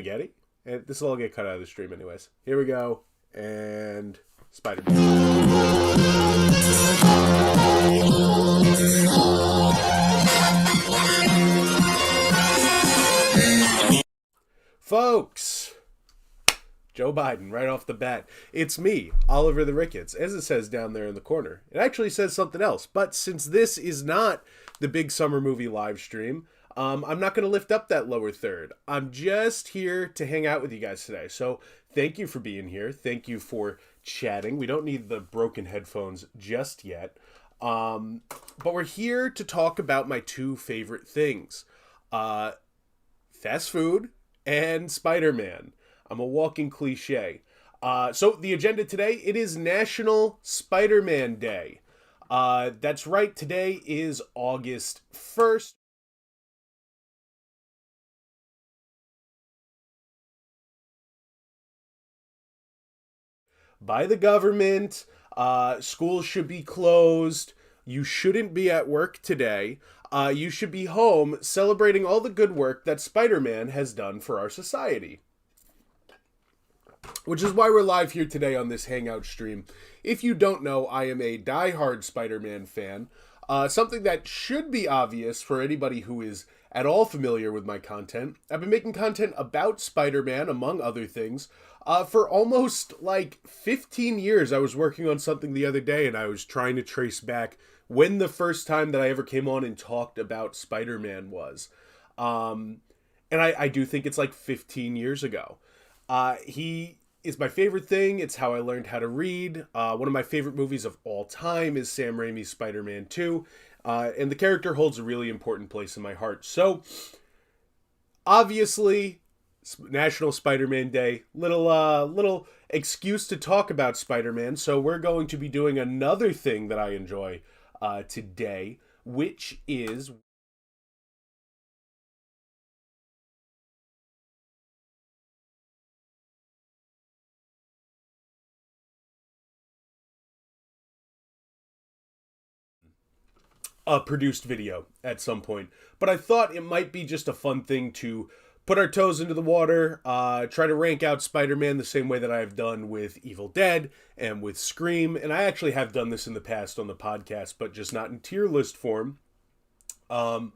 spaghetti. And this will all get cut out of the stream anyways. Here we go. And Spiderman. Folks, Joe Biden, right off the bat. It's me, Oliver the Ricketts, as it says down there in the corner. It actually says something else, but since this is not the big summer movie live stream, I'm not going to lift up that lower third. I'm just here to hang out with you guys today. So thank you for being here. Thank you for chatting. We don't need the broken headphones just yet. But we're here to talk about my two favorite things. Fast food and Spider-Man. I'm a walking cliche. So the agenda today, it is National Spider-Man Day. That's right, today is August 1st. By the government, schools should be closed. You shouldn't be at work today. You should be home celebrating all the good work that Spider-Man has done for our society. Which is why we're live here today on this Hangout stream. If you don't know, I am a diehard Spider-Man fan. Something that should be obvious for anybody who is at all familiar with my content. I've been making content about Spider-Man, among other things, for almost like 15 years. I was working on something the other day and I was trying to trace back when the first time that I ever came on and talked about Spider-Man was. And I do think it's like 15 years ago. He is my favorite thing. It's how I learned how to read. One of my favorite movies of all time is Sam Raimi's Spider-Man 2. And the character holds a really important place in my heart. So, obviously, National Spider-Man Day. Little excuse to talk about Spider-Man. So we're going to be doing another thing that I enjoy today, which is a produced video at some point. But I thought it might be just a fun thing to put our toes into the water, try to rank out Spider-Man the same way that I've done with Evil Dead and with Scream. And I actually have done this in the past on the podcast, but just not in tier list form. And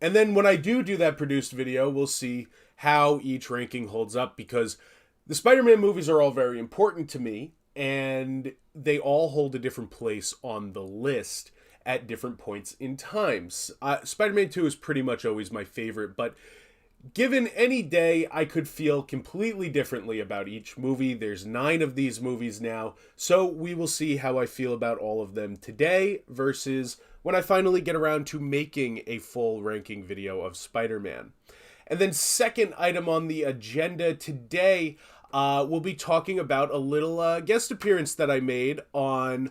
then when I do that produced video, we'll see how each ranking holds up, because the Spider-Man movies are all very important to me, and they all hold a different place on the list at different points in times. Spider-Man 2 is pretty much always my favorite, but given any day, I could feel completely differently about each movie. There's 9 of these movies now, so we will see how I feel about all of them today versus when I finally get around to making a full ranking video of Spider-Man. And then second item on the agenda today, we'll be talking about a little guest appearance that I made on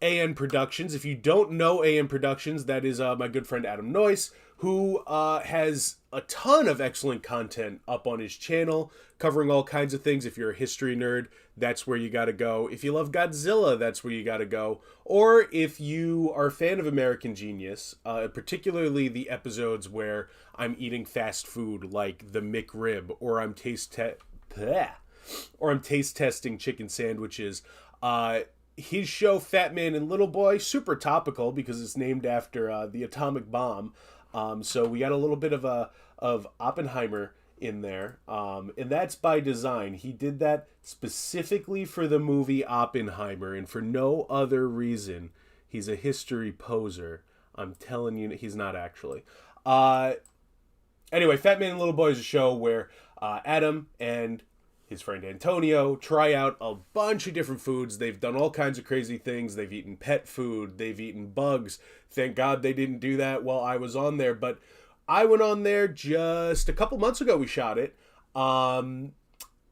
AN Productions. If you don't know AN Productions, that is my good friend Adam Noyce, who has a ton of excellent content up on his channel, covering all kinds of things. If you're a history nerd, that's where you gotta go. If you love Godzilla, that's where you gotta go. Or if you are a fan of American Genius, particularly the episodes where I'm eating fast food like the McRib, or I'm taste testing chicken sandwiches, his show Fatman and Little Boy, super topical because it's named after the atomic bomb. So we got a little bit of Oppenheimer in there, and that's by design. He did that specifically for the movie Oppenheimer, and for no other reason. He's a history poser. I'm telling you, he's not actually. Anyway, Fatman and Little Boy is a show where Adam and his friend Antonio try out a bunch of different foods. They've done all kinds of crazy things. They've eaten pet food. They've eaten bugs. Thank God they didn't do that while I was on there. But I went on there just a couple months ago. We shot it. And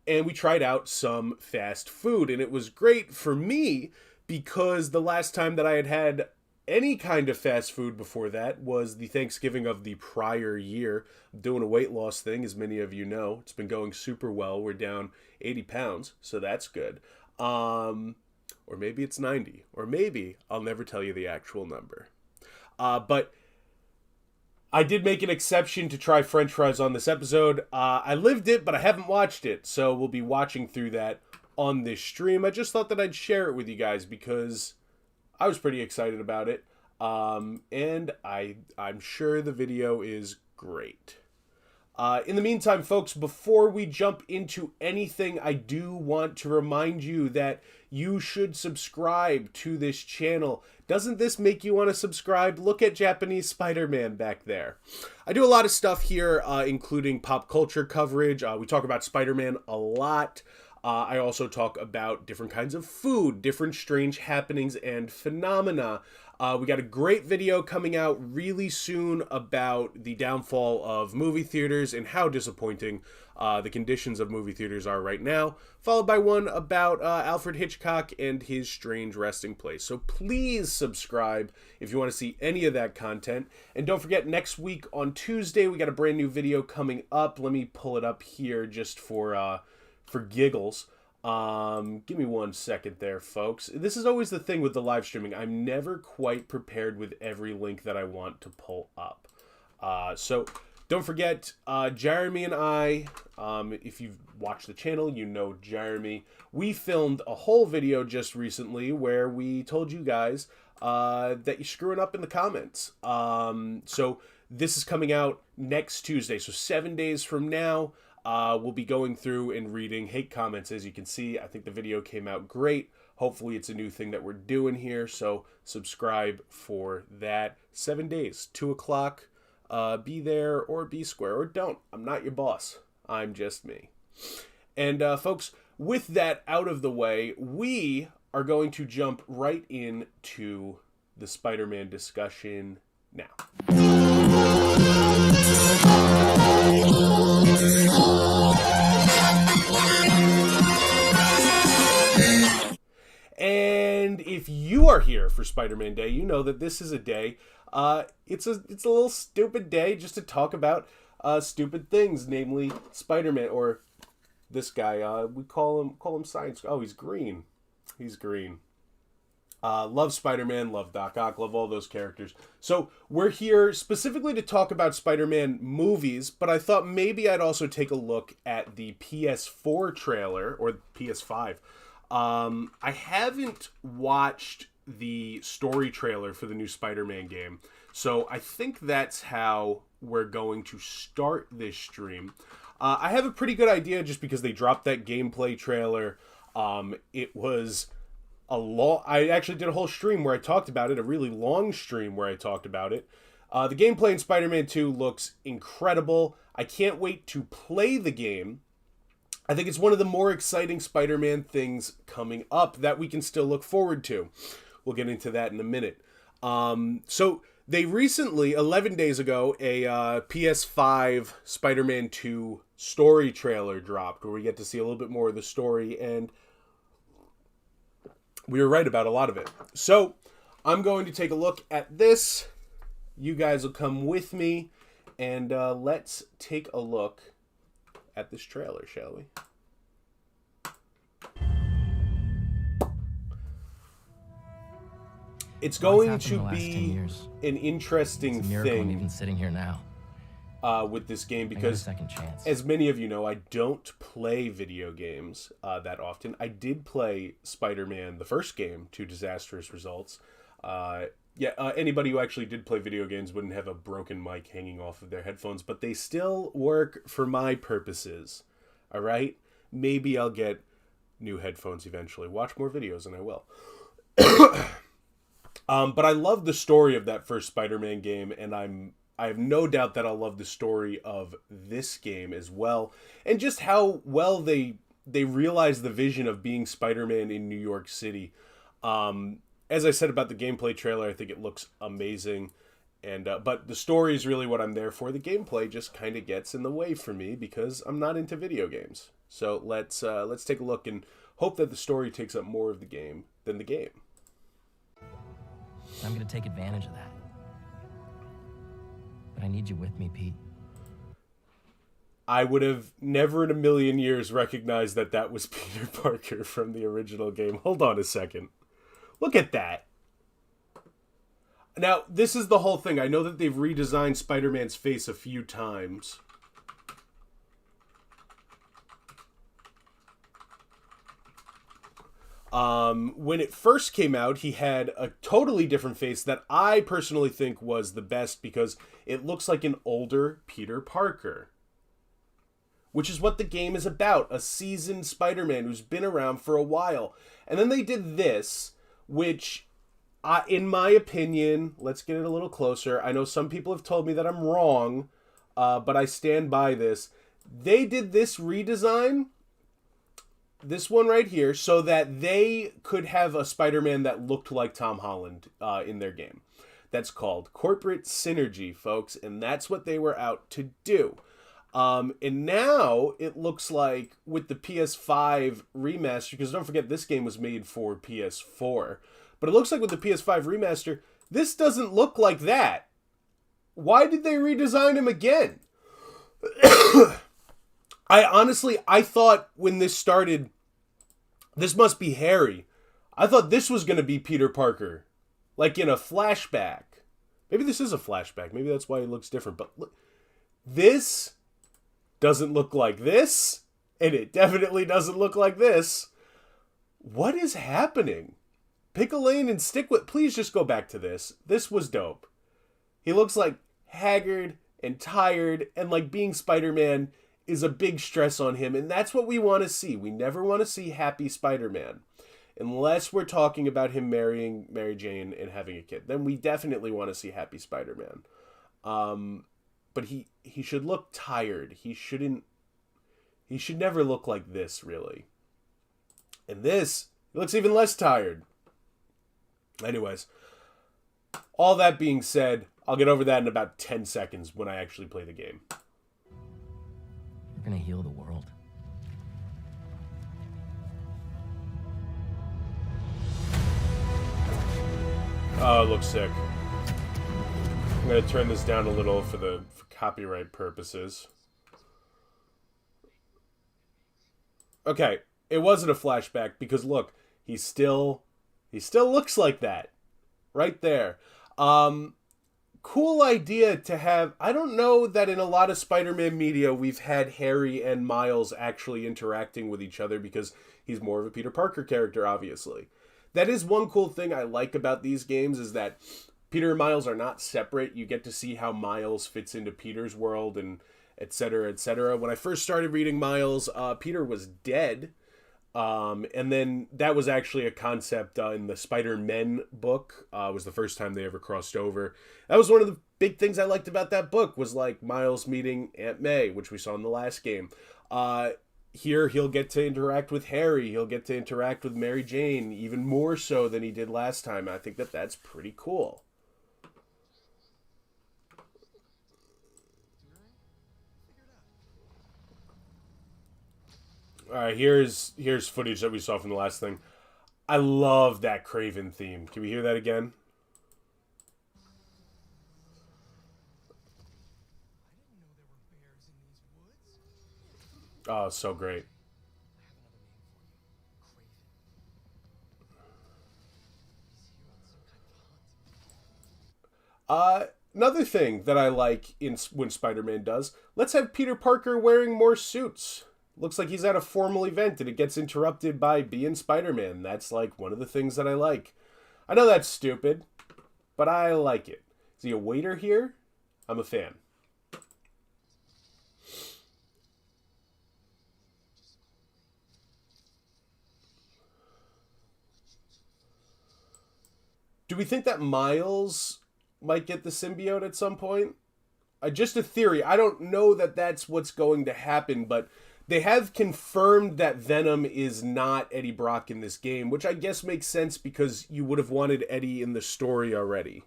we tried out some fast food. And it was great for me because the last time that I had any kind of fast food before that was the Thanksgiving of the prior year. I'm doing a weight loss thing, as many of you know. It's been going super well. We're down 80 pounds, so that's good. Or maybe it's 90. Or maybe I'll never tell you the actual number. But I did make an exception to try French fries on this episode. I lived it, but I haven't watched it, so we'll be watching through that on this stream. I just thought that I'd share it with you guys because I was pretty excited about it, and I'm sure the video is great. In the meantime, folks, before we jump into anything, I do want to remind you that you should subscribe to this channel. Doesn't this make you want to subscribe? Look at Japanese Spider-Man back there. I do a lot of stuff here, including pop culture coverage. We talk about Spider-Man a lot. I also talk about different kinds of food, different strange happenings and phenomena. We got a great video coming out really soon about the downfall of movie theaters and how disappointing the conditions of movie theaters are right now, followed by one about Alfred Hitchcock and his strange resting place. So please subscribe if you want to see any of that content. And don't forget, next week on Tuesday, we got a brand new video coming up. Let me pull it up here just for giggles. Give me 1 second there, folks. This is always the thing with the live streaming. I'm never quite prepared with every link that I want to pull up. So don't forget, Jeremy and I, if you've watched the channel, you know Jeremy. We filmed a whole video just recently where we told you guys that you're screwing up in the comments. So this is coming out next Tuesday, so 7 days from now. We'll be going through and reading hate comments. As you can see, I think the video came out great. Hopefully it's a new thing that we're doing here, so subscribe for that. 7 days, 2 o'clock. Be there or be square, or don't. I'm not your boss. I'm just me. And folks, with that out of the way, we are going to jump right into the Spider-Man discussion now. And if you are here for Spider-Man Day, you know that this is a day. It's a little stupid day just to talk about stupid things, namely Spider-Man, or this guy. We call him Science. Oh, he's green. He's green. Love Spider-Man, love Doc Ock, love all those characters. So we're here specifically to talk about Spider-Man movies, but I thought maybe I'd also take a look at the PS4 trailer, or PS5. I haven't watched the story trailer for the new Spider-Man game, so I think that's how we're going to start this stream. I have a pretty good idea just because they dropped that gameplay trailer. It was I actually did a whole stream where I talked about it, a really long stream where I talked about it. The gameplay in Spider-Man 2 looks incredible. I can't wait to play the game. I think it's one of the more exciting Spider-Man things coming up that we can still look forward to. We'll get into that in a minute. So they recently, 11 days ago, a PS5 Spider-Man 2 story trailer dropped where we get to see a little bit more of the story, and we were right about a lot of it. So I'm going to take a look at this. You guys will come with me, and let's take a look at this trailer, shall we? It's going to be an interesting thing even sitting here now. With this game, because second chance. As many of you know, I don't play video games that often. I did play Spider-Man, the first game, to disastrous results. Anybody who actually did play video games wouldn't have a broken mic hanging off of their headphones, but they still work for my purposes. All right? Maybe I'll get new headphones eventually. Watch more videos and I will. But I love the story of that first Spider-Man game, and I have no doubt that I'll love the story of this game as well. And just how well they realize the vision of being Spider-Man in New York City. As I said about the gameplay trailer, I think it looks amazing. And but the story is really what I'm there for. The gameplay just kind of gets in the way for me because I'm not into video games. So let's take a look and hope that the story takes up more of the game than the game. I'm going to take advantage of that. But I need you with me, Pete. I would have never in a million years recognized that that was Peter Parker from the original game. Hold on a second. Look at that. Now, this is the whole thing. I know that they've redesigned Spider-Man's face a few times. When it first came out, he had a totally different face that I personally think was the best because it looks like an older Peter Parker. Which is what the game is about. A seasoned Spider-Man who's been around for a while. And then they did this, which, in my opinion, let's get it a little closer. I know some people have told me that I'm wrong, but I stand by this. They did this redesign, this one right here, so that they could have a Spider-Man that looked like Tom Holland in their game. That's called corporate synergy, folks, and that's what they were out to do. And now it looks like with the PS5 remaster, because don't forget this game was made for PS4, but it looks like with the PS5 remaster, this doesn't look like that. Why did they redesign him again? I thought when this started, this must be Harry. I thought this was going to be Peter Parker, like in a flashback. Maybe this is a flashback. Maybe that's why he looks different. But look, this doesn't look like this, and it definitely doesn't look like this. What is happening? Pick a lane and stick with... Please just go back to this. This was dope. He looks like haggard and tired, and like being Spider-Man is a big stress on him, and that's what we want to see. We never want to see happy Spider-Man. Unless we're talking about him marrying Mary Jane and having a kid. Then we definitely want to see happy Spider-Man. But he should look tired. He should never look like this, really. And this, he looks even less tired. Anyways, all that being said, I'll get over that in about 10 seconds when I actually play the game. You're gonna heal the world. Oh, it looks sick. I'm going to turn this down a little for copyright purposes. Okay, it wasn't a flashback because look, he still looks like that. Right there. Cool idea to have... I don't know that in a lot of Spider-Man media we've had Harry and Miles actually interacting with each other because he's more of a Peter Parker character, obviously. That is one cool thing I like about these games is that Peter and Miles are not separate. You get to see how Miles fits into Peter's world and et cetera, et cetera. When I first started reading Miles, Peter was dead. And then that was actually a concept in the Spider-Men book. Was the first time they ever crossed over. That was one of the big things I liked about that book was like Miles meeting Aunt May, which we saw in the last game. Here he'll get to interact with Harry. He'll get to interact with Mary Jane even more so than he did last time. I think that that's pretty cool. Alright, here's footage that we saw from the last thing. I love that Craven theme. Can we hear that again? Oh, so great. Another thing that I like when Spider-Man does, let's have Peter Parker wearing more suits. Looks like he's at a formal event and it gets interrupted by being Spider-Man. That's like one of the things that I like. I know that's stupid, but I like it. Is he a waiter here? I'm a fan. Do we think that Miles might get the symbiote at some point? Just a theory. I don't know that that's what's going to happen, but they have confirmed that Venom is not Eddie Brock in this game, which I guess makes sense because you would have wanted Eddie in the story already.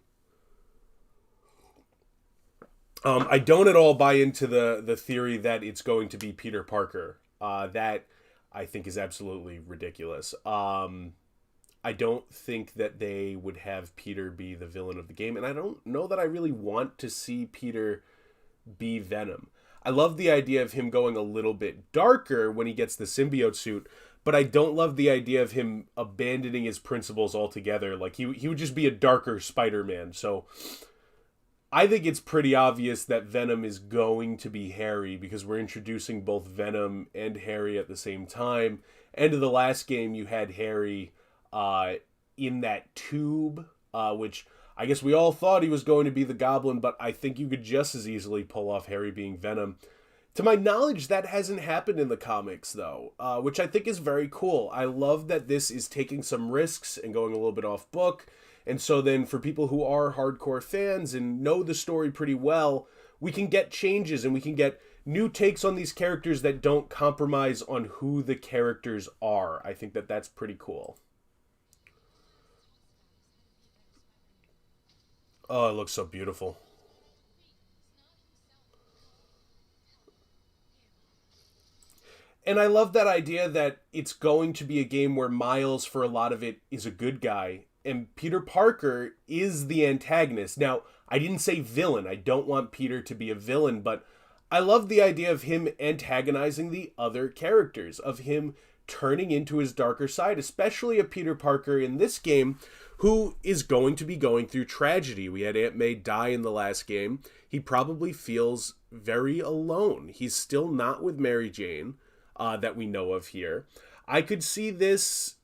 I don't at all buy into the theory that it's going to be Peter Parker. That I think is absolutely ridiculous. I don't think that they would have Peter be the villain of the game, and I don't know that I really want to see Peter be Venom. I love the idea of him going a little bit darker when he gets the symbiote suit, but I don't love the idea of him abandoning his principles altogether. Like, he would just be a darker Spider-Man. So I think it's pretty obvious that Venom is going to be Harry, because we're introducing both Venom and Harry at the same time. End of the last game, you had Harry in that tube, which I guess we all thought he was going to be the Goblin, but I think you could just as easily pull off Harry being Venom. To my knowledge, that hasn't happened in the comics, though, which I think is very cool. I love that this is taking some risks and going a little bit off book. And so then for people who are hardcore fans and know the story pretty well, we can get changes and we can get new takes on these characters that don't compromise on who the characters are. I think that that's pretty cool. Oh, it looks so beautiful. And I love that idea that it's going to be a game where Miles, for a lot of it, is a good guy, and Peter Parker is the antagonist. Now, I didn't say villain. I don't want Peter to be a villain, but I love the idea of him antagonizing the other characters, of him turning into his darker side, especially a Peter Parker in this game who is going to be going through tragedy. We had Aunt May die in the last game. He probably feels very alone. He's still not with Mary Jane. That we know of here. I could see this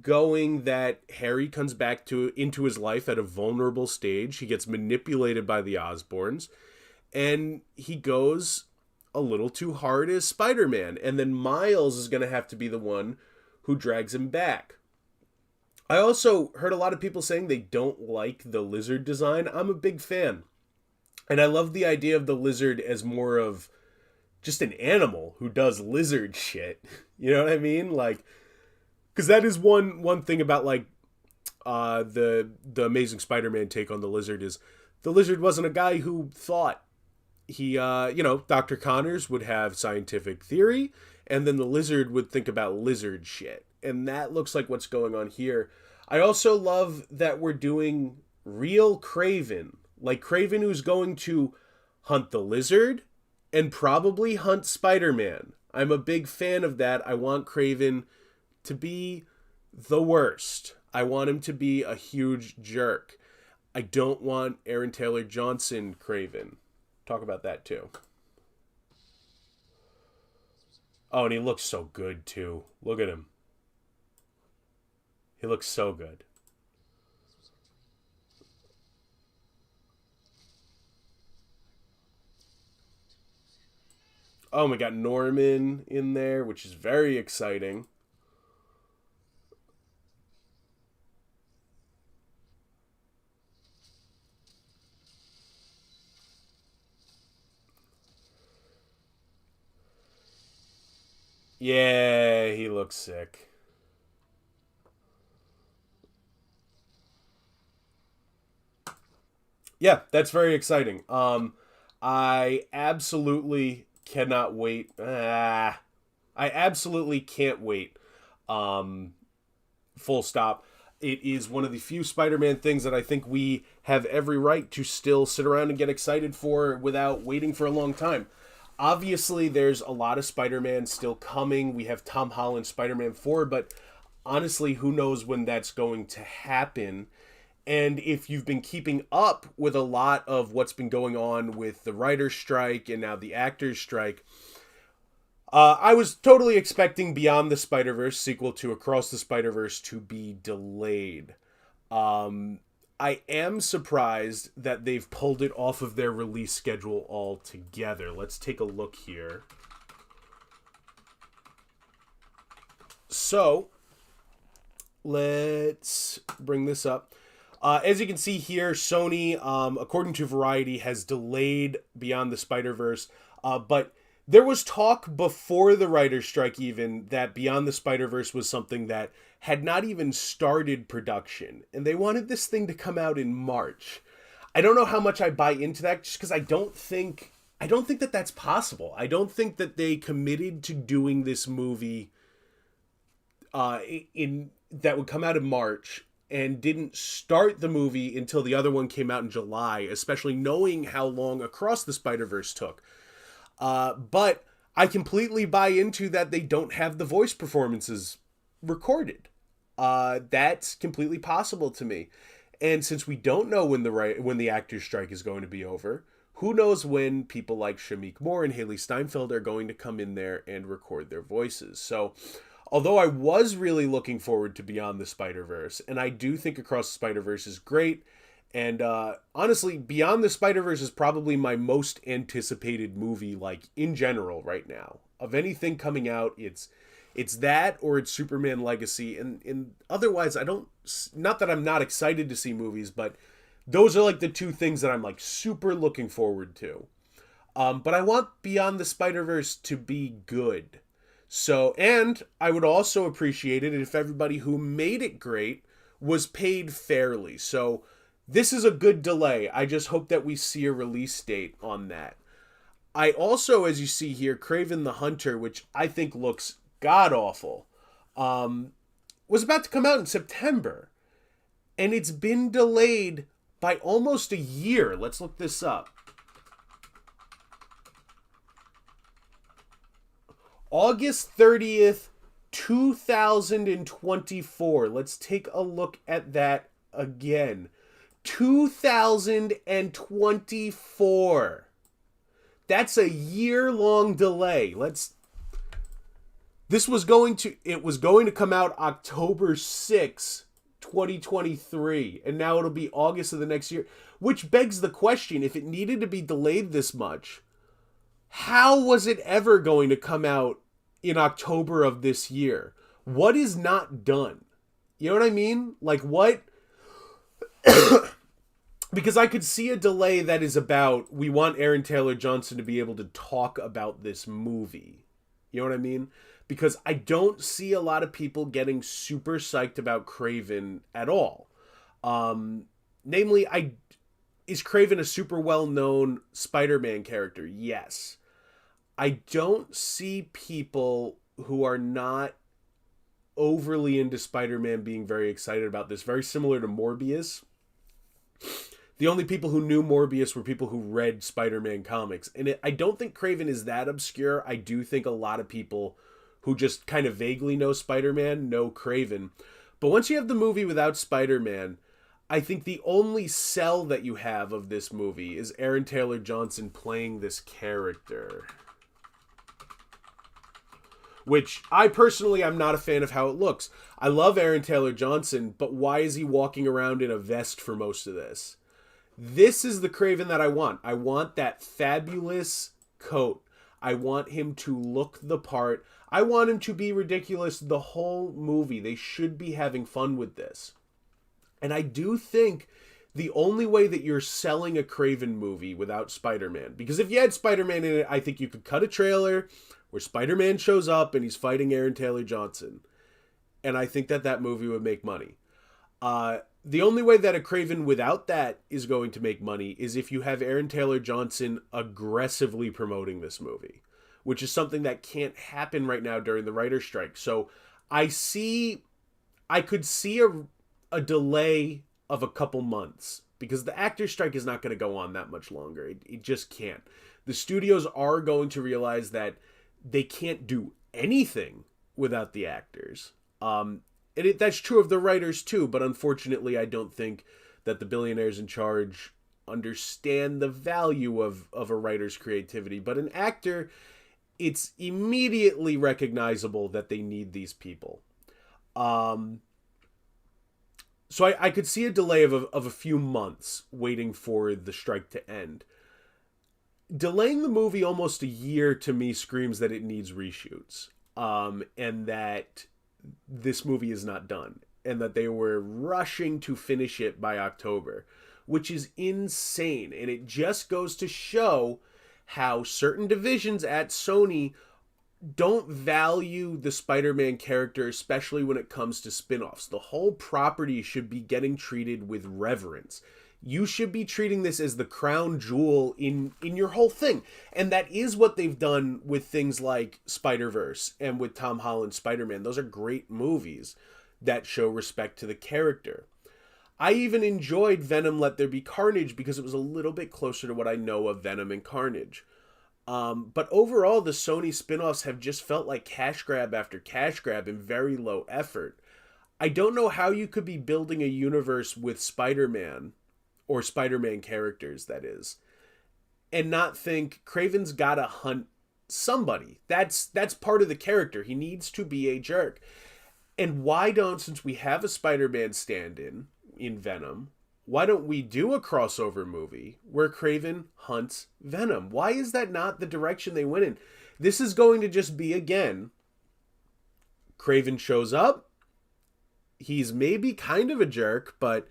going that Harry comes back into his life at a vulnerable stage. He gets manipulated by the Osborns, and he goes a little too hard as Spider-Man. And then Miles is going to have to be the one who drags him back. I also heard a lot of people saying they don't like the lizard design. I'm a big fan. And I love the idea of the lizard as more of just an animal who does lizard shit. You know what I mean? Like, because that is one thing about, like, the Amazing Spider-Man take on the lizard is the lizard wasn't a guy who thought. He, Dr. Connors would have scientific theory, and then the lizard would think about lizard shit. And that looks like what's going on here. I also love that we're doing real Kraven. Like, Kraven who's going to hunt the lizard and probably hunt Spider-Man. I'm a big fan of that. I want Kraven to be the worst. I want him to be a huge jerk. I don't want Aaron Taylor Johnson Kraven. Talk about that too. Oh, and he looks so good too. Look at him. He looks so good. Oh, we got Norman in there, which is very exciting. Yeah, he looks sick. Yeah, that's very exciting. I absolutely cannot wait. I absolutely can't wait. Full stop. It is one of the few Spider-Man things that I think we have every right to still sit around and get excited for without waiting for a long time. Obviously, there's a lot of Spider-Man still coming. We have Tom Holland Spider-Man 4, but honestly, who knows when that's going to happen. And if you've been keeping up with a lot of what's been going on with the writer's strike and now the actor's strike, I was totally expecting Beyond the Spider-Verse sequel to Across the Spider-Verse to be delayed. I am surprised that they've pulled it off of their release schedule altogether. Let's take a look here. So, let's bring this up. As you can see here, Sony, according to Variety, has delayed Beyond the Spider-Verse, but there was talk before the writer's strike even that Beyond the Spider-Verse was something that had not even started production, and they wanted this thing to come out in March. I don't know how much I buy into that, just because I don't think that that's possible. I don't think that they committed to doing this movie in that would come out in March and didn't start the movie until the other one came out in July, especially knowing how long Across the Spider-Verse took. But I completely buy into that they don't have the voice performances recorded. That's completely possible to me. And since we don't know when the actors strike is going to be over, who knows when people like Shamik Moore and Haley Steinfeld are going to come in there and record their voices. So, although I was really looking forward to Beyond the Spider-Verse, and I do think Across the Spider-Verse is great, and honestly, Beyond the Spider-Verse is probably my most anticipated movie, like, in general right now. Of anything coming out, it's that or it's Superman Legacy, and otherwise I don't, not that I'm not excited to see movies, but those are like the two things that I'm like super looking forward to. But I want Beyond the Spider-Verse to be good. So, and I would also appreciate it if everybody who made it great was paid fairly. So this is a good delay. I just hope that we see a release date on that. I also, as you see here, Kraven the Hunter, which I think looks god-awful, was about to come out in September. And it's been delayed by almost a year. Let's look this up. August 30th, 2024. Let's take a look at that again. 2024. That's a year-long delay. It was going to come out October 6th, 2023, and now it'll be August of the next year, which begs the question, if it needed to be delayed this much, how was it ever going to come out in October of this year? What is not done? You know what I mean? Like, what? Because I could see a delay that is about, we want Aaron Taylor Johnson to be able to talk about this movie. You know what I mean? Because I don't see a lot of people getting super psyched about Kraven at all. Namely, is Kraven a super well-known Spider-Man character? Yes. I don't see people who are not overly into Spider-Man being very excited about this. Very similar to Morbius. The only people who knew Morbius were people who read Spider-Man comics. And I don't think Kraven is that obscure. I do think a lot of people who just kind of vaguely know Spider-Man know Kraven. But once you have the movie without Spider-Man, I think the only sell that you have of this movie is Aaron Taylor Johnson playing this character. Which, I personally, I'm not a fan of how it looks. I love Aaron Taylor Johnson, but why is he walking around in a vest for most of this? This is the Kraven that I want. I want that fabulous coat. I want him to look the part. I want him to be ridiculous the whole movie. They should be having fun with this. And I do think the only way that you're selling a Kraven movie without Spider-Man, because if you had Spider-Man in it, I think you could cut a trailer where Spider-Man shows up and he's fighting Aaron Taylor Johnson. And I think that movie would make money. The only way that a Kraven without that is going to make money is if you have Aaron Taylor Johnson aggressively promoting this movie, which is something that can't happen right now during the writer's strike. So I could see a delay of a couple months because the actor's strike is not going to go on that much longer. It just can't. The studios are going to realize that they can't do anything without the actors. That's true of the writers too, but unfortunately I don't think that the billionaires in charge understand the value of a writer's creativity. But an actor, it's immediately recognizable that they need these people. So I could see a delay of a few months waiting for the strike to end. Delaying the movie almost a year to me screams that it needs reshoots. And that this movie is not done. And that they were rushing to finish it by October. Which is insane. And it just goes to show how certain divisions at Sony don't value the Spider-Man character, especially when it comes to spin-offs. The whole property should be getting treated with reverence. You should be treating this as the crown jewel in your whole thing. And that is what they've done with things like Spiderverse and with Tom Holland's Spider-Man. Those are great movies that show respect to the character. I even enjoyed Venom Let There Be Carnage because it was a little bit closer to what I know of Venom and Carnage. But overall, the Sony spin-offs have just felt like cash grab after cash grab and very low effort. I don't know how you could be building a universe with Spider-Man, or Spider-Man characters, that is, and not think Craven's gotta hunt somebody. That's part of the character. He needs to be a jerk. And why don't, since we have a Spider-Man stand-in in Venom, why don't we do a crossover movie where Craven hunts Venom? Why is that not the direction they went in? This is going to just be, again, Craven shows up. He's maybe kind of a jerk, but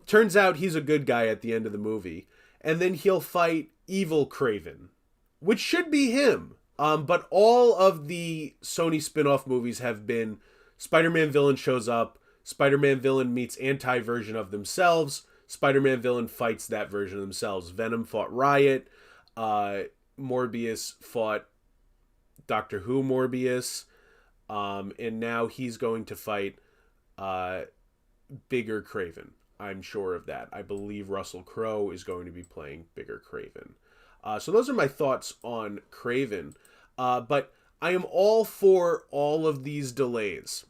turns out he's a good guy at the end of the movie. And then he'll fight evil Craven, which should be him. But all of the Sony spin-off movies have been Spider-Man villain shows up, Spider-Man villain meets anti-version of themselves, Spider-Man villain fights that version of themselves. Venom fought Riot, Morbius fought Doctor Who Morbius, and now he's going to fight bigger Craven. I'm sure of that. I believe Russell Crowe is going to be playing bigger Craven. So those are my thoughts on Craven. But I am all for all of these delays.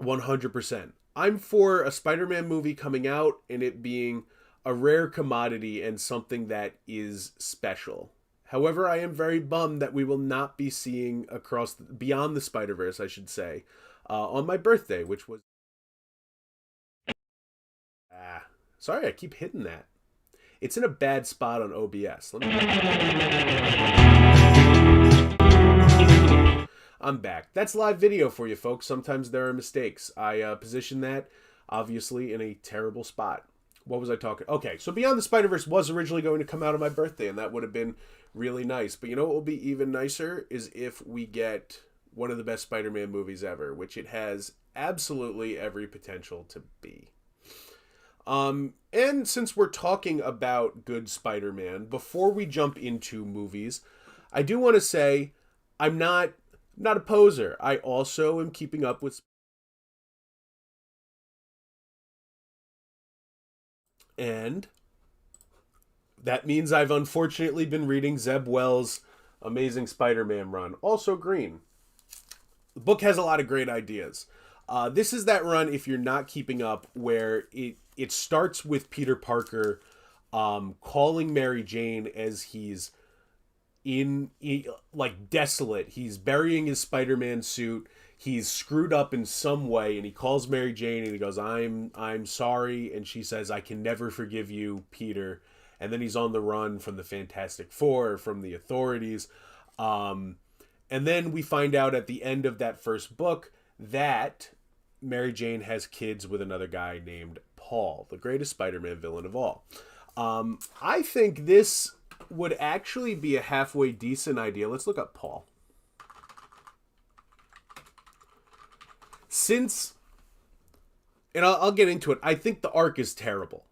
100%. I'm for a Spider-Man movie coming out and it being a rare commodity and something that is special. However, I am very bummed that we will not be seeing beyond the Spiderverse, I should say, on my birthday, which was... Sorry, I keep hitting that. It's in a bad spot on OBS. I'm back. That's live video for you, folks. Sometimes there are mistakes. I positioned that, obviously, in a terrible spot. What was I talking? Okay, so Beyond the Spider-Verse was originally going to come out on my birthday, and that would have been really nice. But you know what will be even nicer is if we get one of the best Spider-Man movies ever, which it has absolutely every potential to be. And since we're talking about good Spider-Man, before we jump into movies, I do want to say I'm not a poser. I also am keeping up with... And that means I've unfortunately been reading Zeb Wells' Amazing Spider-Man run, also green. The book has a lot of great ideas. This is that run, if you're not keeping up, where it starts with Peter Parker calling Mary Jane as he's desolate. He's burying his Spider-Man suit. He's screwed up in some way, and he calls Mary Jane and he goes, I'm sorry. And she says, I can never forgive you, Peter. And then he's on the run from the Fantastic Four, from the authorities. And then we find out at the end of that first book that Mary Jane has kids with another guy named Paul, the greatest Spider-Man villain of all. I think this would actually be a halfway decent idea. Let's look up Paul. And I'll get into it, I think the arc is terrible.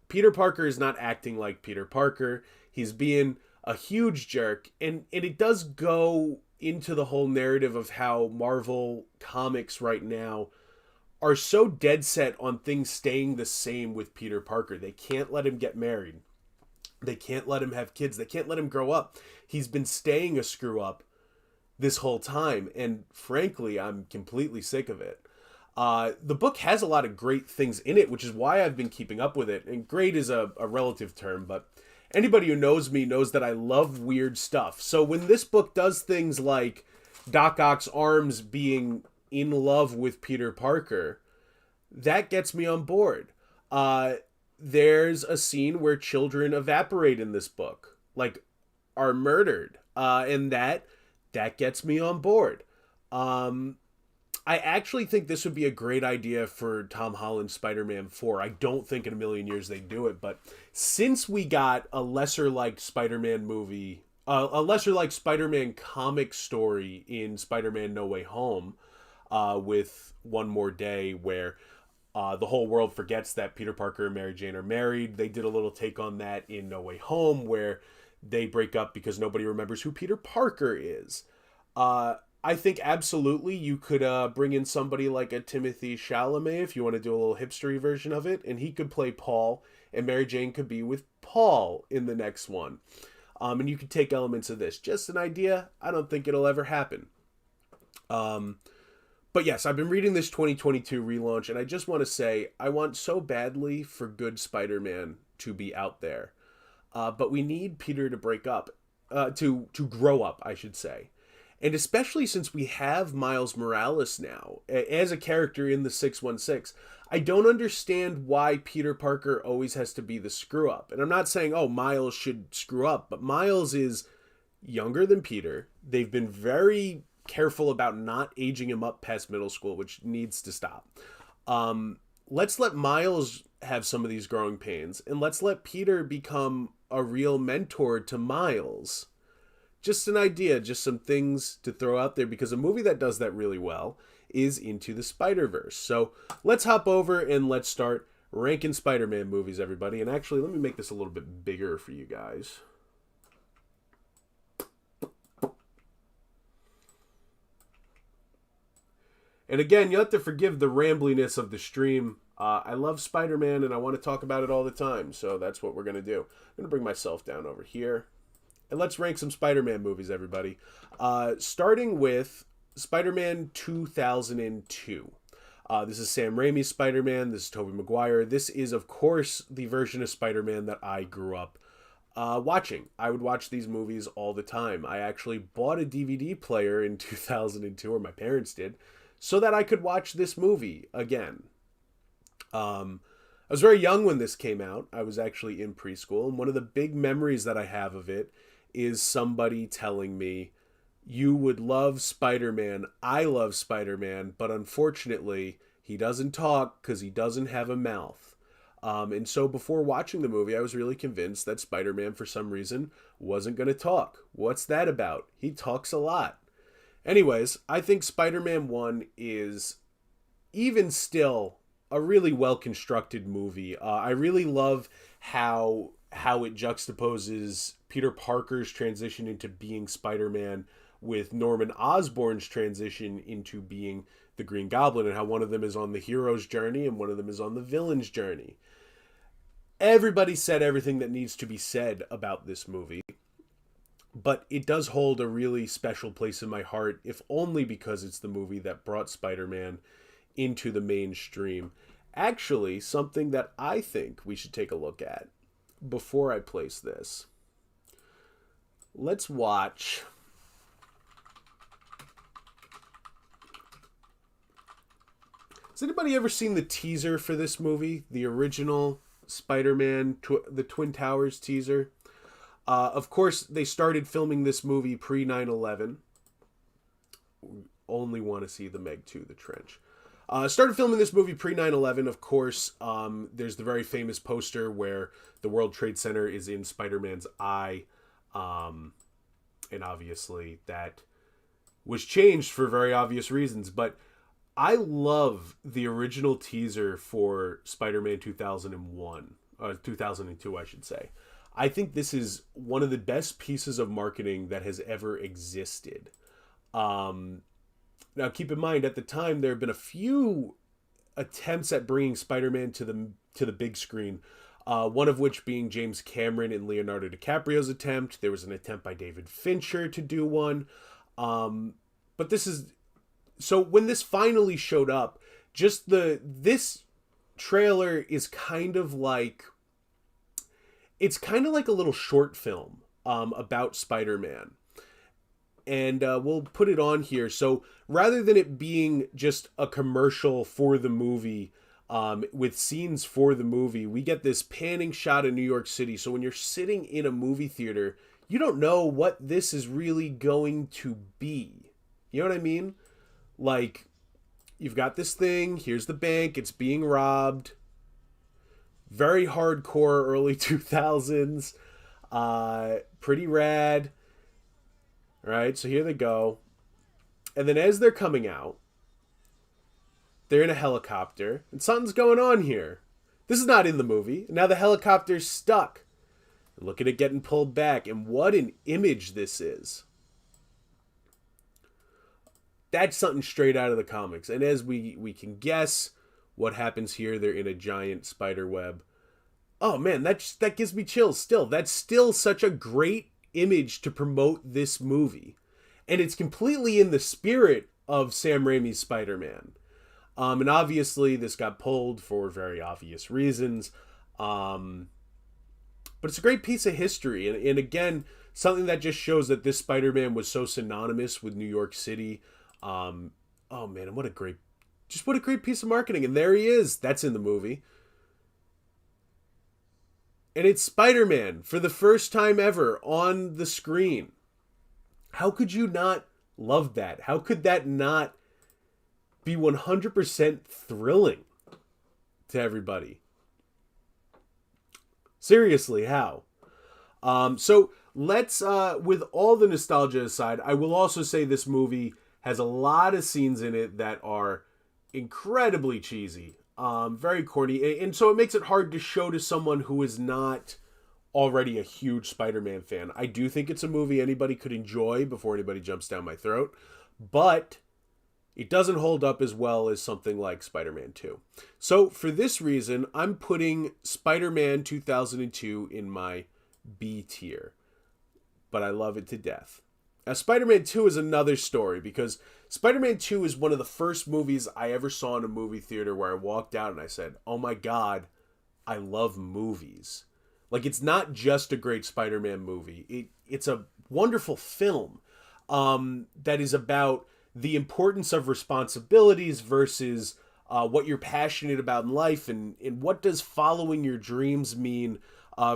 Peter Parker is not acting like Peter Parker. He's being a huge jerk. And it does go into the whole narrative of how Marvel Comics right now are so dead set on things staying the same with Peter Parker. They can't let him get married. They can't let him have kids. They can't let him grow up. He's been staying a screw up this whole time. And frankly, I'm completely sick of it. The book has a lot of great things in it, which is why I've been keeping up with it. And great is a relative term, but anybody who knows me knows that I love weird stuff. So when this book does things like Doc Ock's arms being in love with Peter Parker, that gets me on board. There's a scene where children evaporate in this book, like are murdered, and that gets me on board. I actually think this would be a great idea for Tom Holland's Spider-Man 4. I don't think in a million years they'd do it, but since we got a lesser-like Spider-Man movie, a lesser-like Spider-Man comic story in Spider-Man No Way Home, with One More Day, where the whole world forgets that Peter Parker and Mary Jane are married. They did a little take on that in No Way Home, where they break up because nobody remembers who Peter Parker is. I think absolutely you could bring in somebody like a Timothée Chalamet if you want to do a little hipstery version of it, and he could play Paul, and Mary Jane could be with Paul in the next one. And you could take elements of this. Just an idea. I don't think it'll ever happen. But yes, I've been reading this 2022 relaunch, and I just want to say I want so badly for good Spider-Man to be out there. But we need Peter to break up, to grow up, I should say. And especially since we have Miles Morales now as a character in the 616, I don't understand why Peter Parker always has to be the screw up. And I'm not saying, oh, Miles should screw up, but Miles is younger than Peter. They've been very careful about not aging him up past middle school, which needs to stop. Let's let Miles have some of these growing pains, and let's let Peter become a real mentor to Miles. Just an idea, just some things to throw out there, because a movie that does that really well is Into the Spiderverse. So let's hop over and let's start ranking Spider-Man movies, everybody. And actually, let me make this a little bit bigger for you guys. And again, you have to forgive the rambliness of the stream. I love Spider-Man, and I want to talk about it all the time, so that's what we're going to do. I'm going to bring myself down over here. And let's rank some Spider-Man movies, everybody. Starting with Spider-Man 2002. This is Sam Raimi's Spider-Man. This is Tobey Maguire. This is, of course, the version of Spider-Man that I grew up watching. I would watch these movies all the time. I actually bought a DVD player in 2002, or my parents did, so that I could watch this movie again. I was very young when this came out. I was actually in preschool, and one of the big memories that I have of it is somebody telling me, you would love Spider-Man, I love Spider-Man, but unfortunately, he doesn't talk because he doesn't have a mouth. And so before watching the movie, I was really convinced that Spider-Man, for some reason, wasn't going to talk. What's that about? He talks a lot. Anyways, I think Spider-Man 1 is, even still, a really well-constructed movie. I really love how it juxtaposes Peter Parker's transition into being Spider-Man with Norman Osborn's transition into being the Green Goblin, and how one of them is on the hero's journey and one of them is on the villain's journey. Everybody said everything that needs to be said about this movie, but it does hold a really special place in my heart, if only because it's the movie that brought Spider-Man into the mainstream. Actually, something that I think we should take a look at before I place this. Let's watch Has anybody ever seen the teaser for this movie? The original Spider-Man, the Twin Towers teaser? Of course, they started filming this movie pre-9/11. Only want to see the Meg 2, the trench. Started filming this movie pre-9/11, of course. There's the very famous poster where the World Trade Center is in Spider-Man's eye. And obviously that was changed for very obvious reasons. But I love the original teaser for Spider-Man 2001. 2002, I should say. I think this is one of the best pieces of marketing that has ever existed. Now, keep in mind, at the time, there have been a few attempts at bringing Spider-Man to the big screen, one of which being James Cameron and Leonardo DiCaprio's attempt. There was an attempt by David Fincher to do one. But this is... So when this finally showed up, just this trailer is kind of like... It's kind of like a little short film about Spider-Man. And we'll put it on here. So rather than it being just a commercial for the movie, with scenes for the movie, we get this panning shot of New York City. So when you're sitting in a movie theater, you don't know what this is really going to be. You know what I mean? Like, you've got this thing, here's the bank, it's being robbed. Very hardcore early 2000s. Pretty rad. Right, so here they go. And then as they're coming out, they're in a helicopter. And something's going on here. This is not in the movie. Now the helicopter's stuck. Look at it getting pulled back. And what an image this is. That's something straight out of the comics. And as we can guess what happens here, they're in a giant spider web. Oh man, that gives me chills still. That's still such a great image to promote this movie. And it's completely in the spirit of Sam Raimi's Spider-Man. And obviously this got pulled for very obvious reasons. But it's a great piece of history. And again, something that just shows that this Spider-Man was so synonymous with New York City. Oh man, what a great piece of marketing. And there he is. That's in the movie. And it's Spider-Man for the first time ever on the screen. How could you not love that? How could that not be 100% thrilling to everybody? Seriously, how? So let's, with all the nostalgia aside, I will also say this movie has a lot of scenes in it that are incredibly cheesy, very corny, and so it makes it hard to show to someone who is not already a huge Spider-Man fan. I do think it's a movie anybody could enjoy before anybody jumps down my throat, but it doesn't hold up as well as something like Spider-Man 2. So for this reason, I'm putting Spider-Man 2002 in my B tier, but I love it to death. Now, Spider-Man 2 is another story because Spider-Man 2 is one of the first movies I ever saw in a movie theater where I walked out and I said, oh my God, I love movies. Like, it's not just a great Spider-Man movie. It's a wonderful film that is about the importance of responsibilities versus what you're passionate about in life, and what does following your dreams mean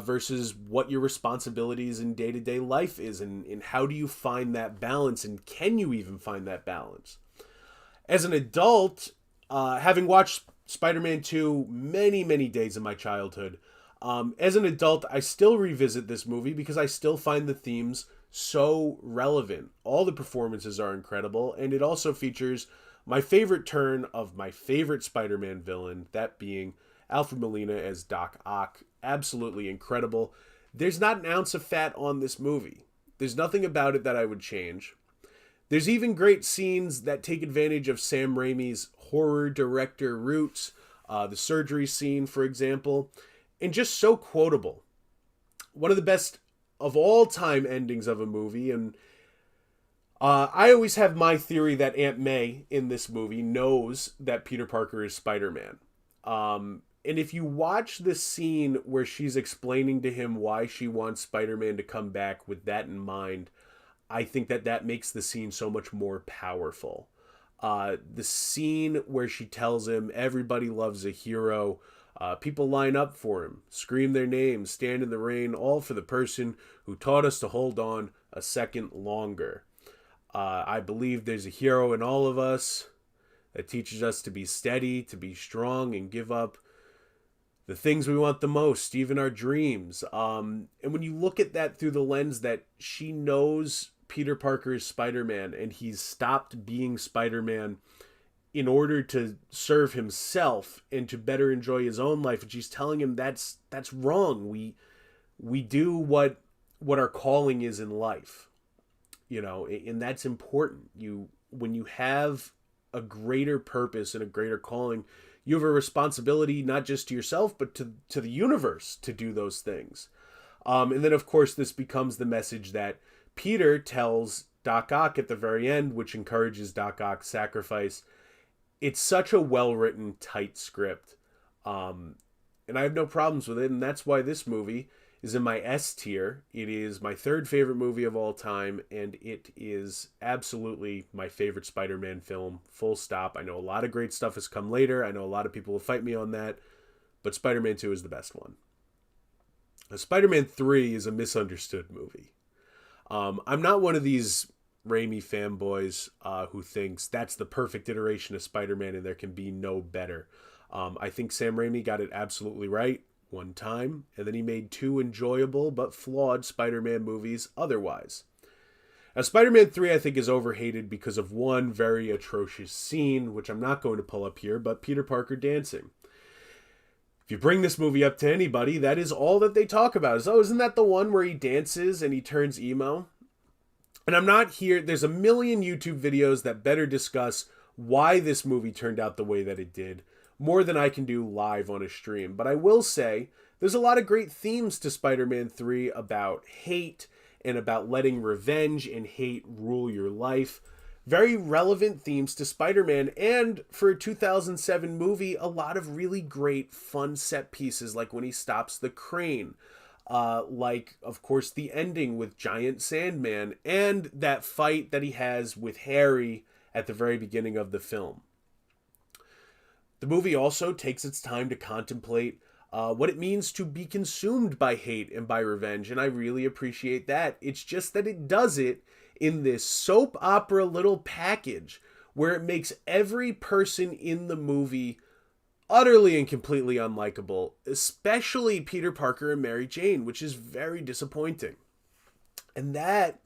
versus what your responsibilities in day-to-day life is, and how do you find that balance, and can you even find that balance? As an adult, having watched Spider-Man 2 many, many days in my childhood, as an adult, I still revisit this movie because I still find the themes so relevant. All the performances are incredible, and it also features my favorite turn of my favorite Spider-Man villain, that being Alfred Molina as Doc Ock. Absolutely incredible. There's not an ounce of fat on this movie. There's nothing about it that I would change. There's even great scenes that take advantage of Sam Raimi's horror director roots. The surgery scene, for example, and just so quotable. One of the best of all time endings of a movie, and I always have my theory that Aunt May in this movie knows that Peter Parker is Spider-Man. And if you watch this scene where she's explaining to him why she wants Spider-Man to come back with that in mind, I think that makes the scene so much more powerful. The scene where she tells him everybody loves a hero, people line up for him, scream their names, stand in the rain, all for the person who taught us to hold on a second longer. I believe there's a hero in all of us that teaches us to be steady, to be strong, and give up the things we want the most, even our dreams. And when you look at that through the lens that she knows Peter Parker is Spider-Man, and he's stopped being Spider-Man in order to serve himself and to better enjoy his own life, and she's telling him that's wrong. We do what our calling is in life, and that's important. When you have a greater purpose and a greater calling, you have a responsibility not just to yourself but to the universe to do those things. And then of course this becomes the message that Peter tells Doc Ock at the very end, which encourages Doc Ock's sacrifice. It's such a well-written, tight script. And I have no problems with it, and that's why this movie is in my S tier. It is my third favorite movie of all time, and it is absolutely my favorite Spider-Man film, full stop. I know a lot of great stuff has come later. I know a lot of people will fight me on that, but Spider-Man 2 is the best one. Now, Spider-Man 3 is a misunderstood movie. I'm not one of these Raimi fanboys who thinks that's the perfect iteration of Spider-Man and there can be no better. I think Sam Raimi got it absolutely right one time, and then he made two enjoyable but flawed Spider-Man movies otherwise. Now, Spider-Man 3 I think is overhated because of one very atrocious scene, which I'm not going to pull up here, but Peter Parker dancing. If you bring this movie up to anybody, that is all that they talk about. Isn't that the one where he dances and he turns emo? And I'm not here. There's a million YouTube videos that better discuss why this movie turned out the way that it did, more than I can do live on a stream. But I will say there's a lot of great themes to Spider-Man 3 about hate and about letting revenge and hate rule your life. Very relevant themes to Spider-Man, and for a 2007 movie, a lot of really great fun set pieces, like when he stops the crane, like, of course, the ending with Giant Sandman, and that fight that he has with Harry at the very beginning of the film. The movie also takes its time to contemplate what it means to be consumed by hate and by revenge, and I really appreciate that. It's just that it does it in this soap opera little package where it makes every person in the movie utterly and completely unlikable, especially Peter Parker and Mary Jane, which is very disappointing. And that,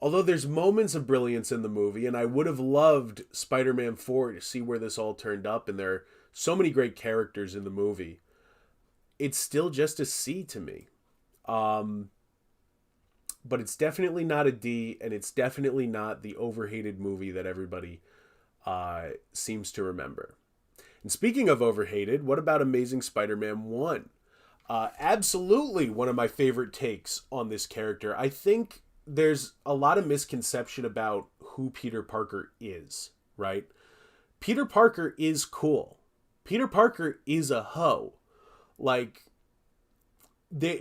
although there's moments of brilliance in the movie, and I would have loved Spider-Man 4 to see where this all turned up, and there are so many great characters in the movie, it's still just a C to me. But it's definitely not a D, and it's definitely not the overhated movie that everybody seems to remember. And speaking of overhated, what about Amazing Spider-Man 1? Absolutely one of my favorite takes on this character. I think there's a lot of misconception about who Peter Parker is, right? Peter Parker is cool. Peter Parker is a hoe. Like,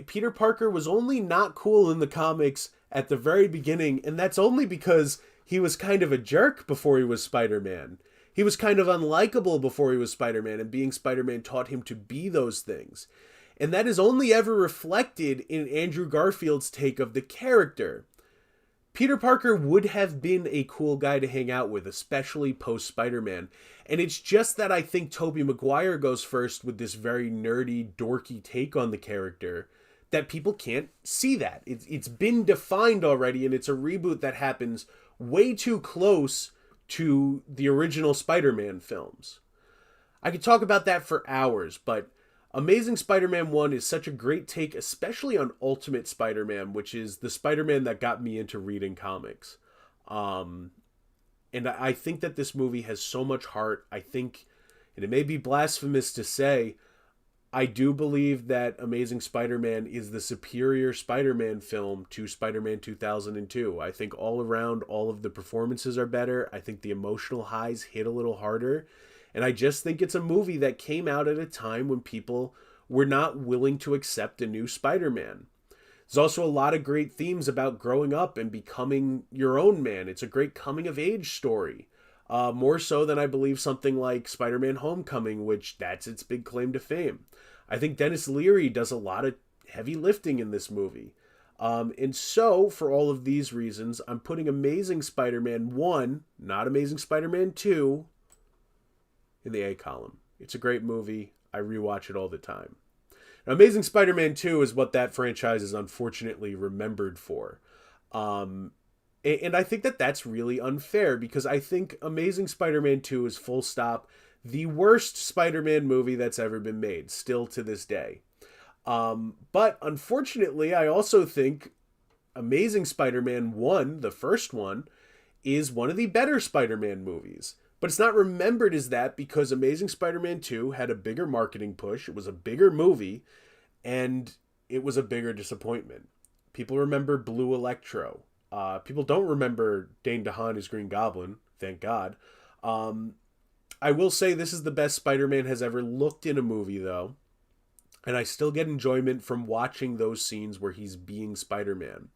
Peter Parker was only not cool in the comics at the very beginning, and that's only because he was kind of a jerk before he was Spider-Man. He was kind of unlikable before he was Spider-Man, and being Spider-Man taught him to be those things. And that is only ever reflected in Andrew Garfield's take of the character. Peter Parker would have been a cool guy to hang out with, especially post-Spider-Man. And it's just that I think Tobey Maguire goes first with this very nerdy, dorky take on the character, that people can't see that. It's been defined already, and it's a reboot that happens way too close to the original Spider-Man films. I could talk about that for hours, but Amazing Spider-Man 1 is such a great take, especially on Ultimate Spider-Man, which is the Spider-Man that got me into reading comics. And I think that this movie has so much heart. I think, and it may be blasphemous to say, I do believe that Amazing Spider-Man is the superior Spider-Man film to Spider-Man 2002. I think all around, all of the performances are better. I think the emotional highs hit a little harder. And I just think it's a movie that came out at a time when people were not willing to accept a new Spider-Man. There's also a lot of great themes about growing up and becoming your own man. It's a great coming-of-age story. More so than I believe something like Spider-Man Homecoming, which that's its big claim to fame. I think Dennis Leary does a lot of heavy lifting in this movie. And so, for all of these reasons, I'm putting Amazing Spider-Man 1, not Amazing Spider-Man 2, in the A column. It's a great movie. I rewatch it all the time. Now, Amazing Spider-Man 2 is what that franchise is unfortunately remembered for. And I think that that's really unfair, because I think Amazing Spider-Man 2 is full stop the worst Spider-Man movie that's ever been made, still to this day. But unfortunately, I also think Amazing Spider-Man 1, the first one, is one of the better Spider-Man movies. But it's not remembered as that because Amazing Spider-Man 2 had a bigger marketing push, it was a bigger movie, and it was a bigger disappointment. People remember Blue Electro. People don't remember Dane DeHaan as Green Goblin, thank God. I will say this is the best Spider-Man has ever looked in a movie, though. And I still get enjoyment from watching those scenes where he's being Spider-Man.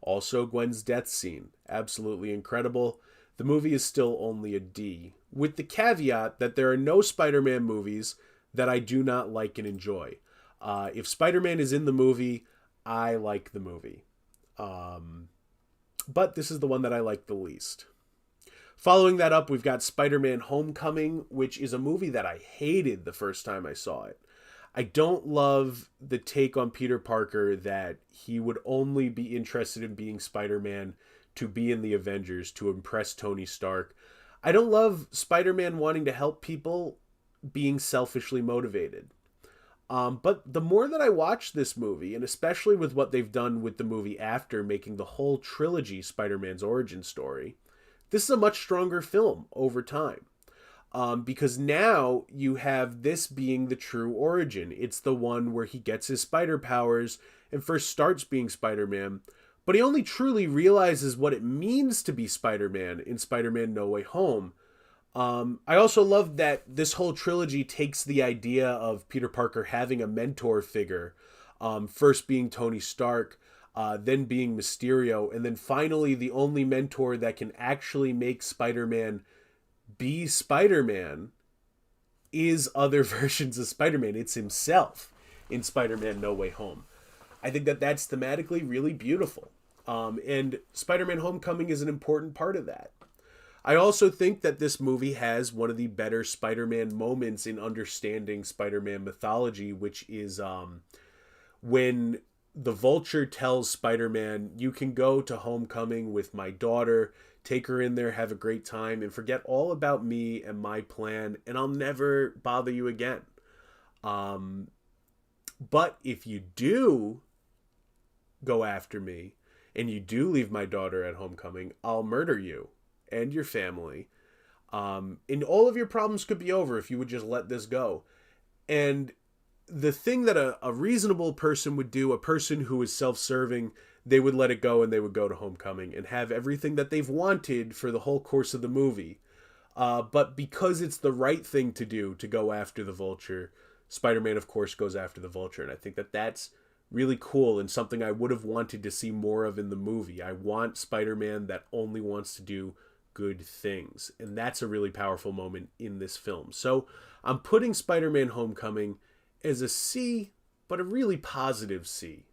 Also, Gwen's death scene, absolutely incredible. The movie is still only a D, with the caveat that there are no Spider-Man movies that I do not like and enjoy. If Spider-Man is in the movie, I like the movie. But this is the one that I like the least. Following that up, we've got Spider-Man Homecoming, which is a movie that I hated the first time I saw it. I don't love the take on Peter Parker that he would only be interested in being Spider-Man to be in the Avengers, to impress Tony Stark. I don't love Spider-Man wanting to help people being selfishly motivated. But the more that I watch this movie, and especially with what they've done with the movie after, making the whole trilogy Spider-Man's origin story, this is a much stronger film over time. Because now you have this being the true origin. It's the one where he gets his spider powers and first starts being Spider-Man, but he only truly realizes what it means to be Spider-Man in Spider-Man No Way Home. I also love that this whole trilogy takes the idea of Peter Parker having a mentor figure, first being Tony Stark, then being Mysterio, and then finally the only mentor that can actually make Spider-Man be Spider-Man is other versions of Spider-Man. It's himself in Spider-Man No Way Home. I think that that's thematically really beautiful. And Spider-Man Homecoming is an important part of that. I also think that this movie has one of the better Spider-Man moments in understanding Spider-Man mythology, which is when the Vulture tells Spider-Man, you can go to Homecoming with my daughter, take her in there, have a great time, and forget all about me and my plan, and I'll never bother you again. But if you do go after me, and you do leave my daughter at Homecoming, I'll murder you and your family. And all of your problems could be over if you would just let this go. And the thing that a reasonable person would do, a person who is self-serving, they would let it go and they would go to Homecoming and have everything that they've wanted for the whole course of the movie. But because it's the right thing to do to go after the Vulture, Spider-Man, of course, goes after the Vulture. And I think that that's really cool and something I would have wanted to see more of in the movie. I want Spider-Man that only wants to do good things. And that's a really powerful moment in this film. So I'm putting Spider-Man Homecoming as a C, but a really positive C.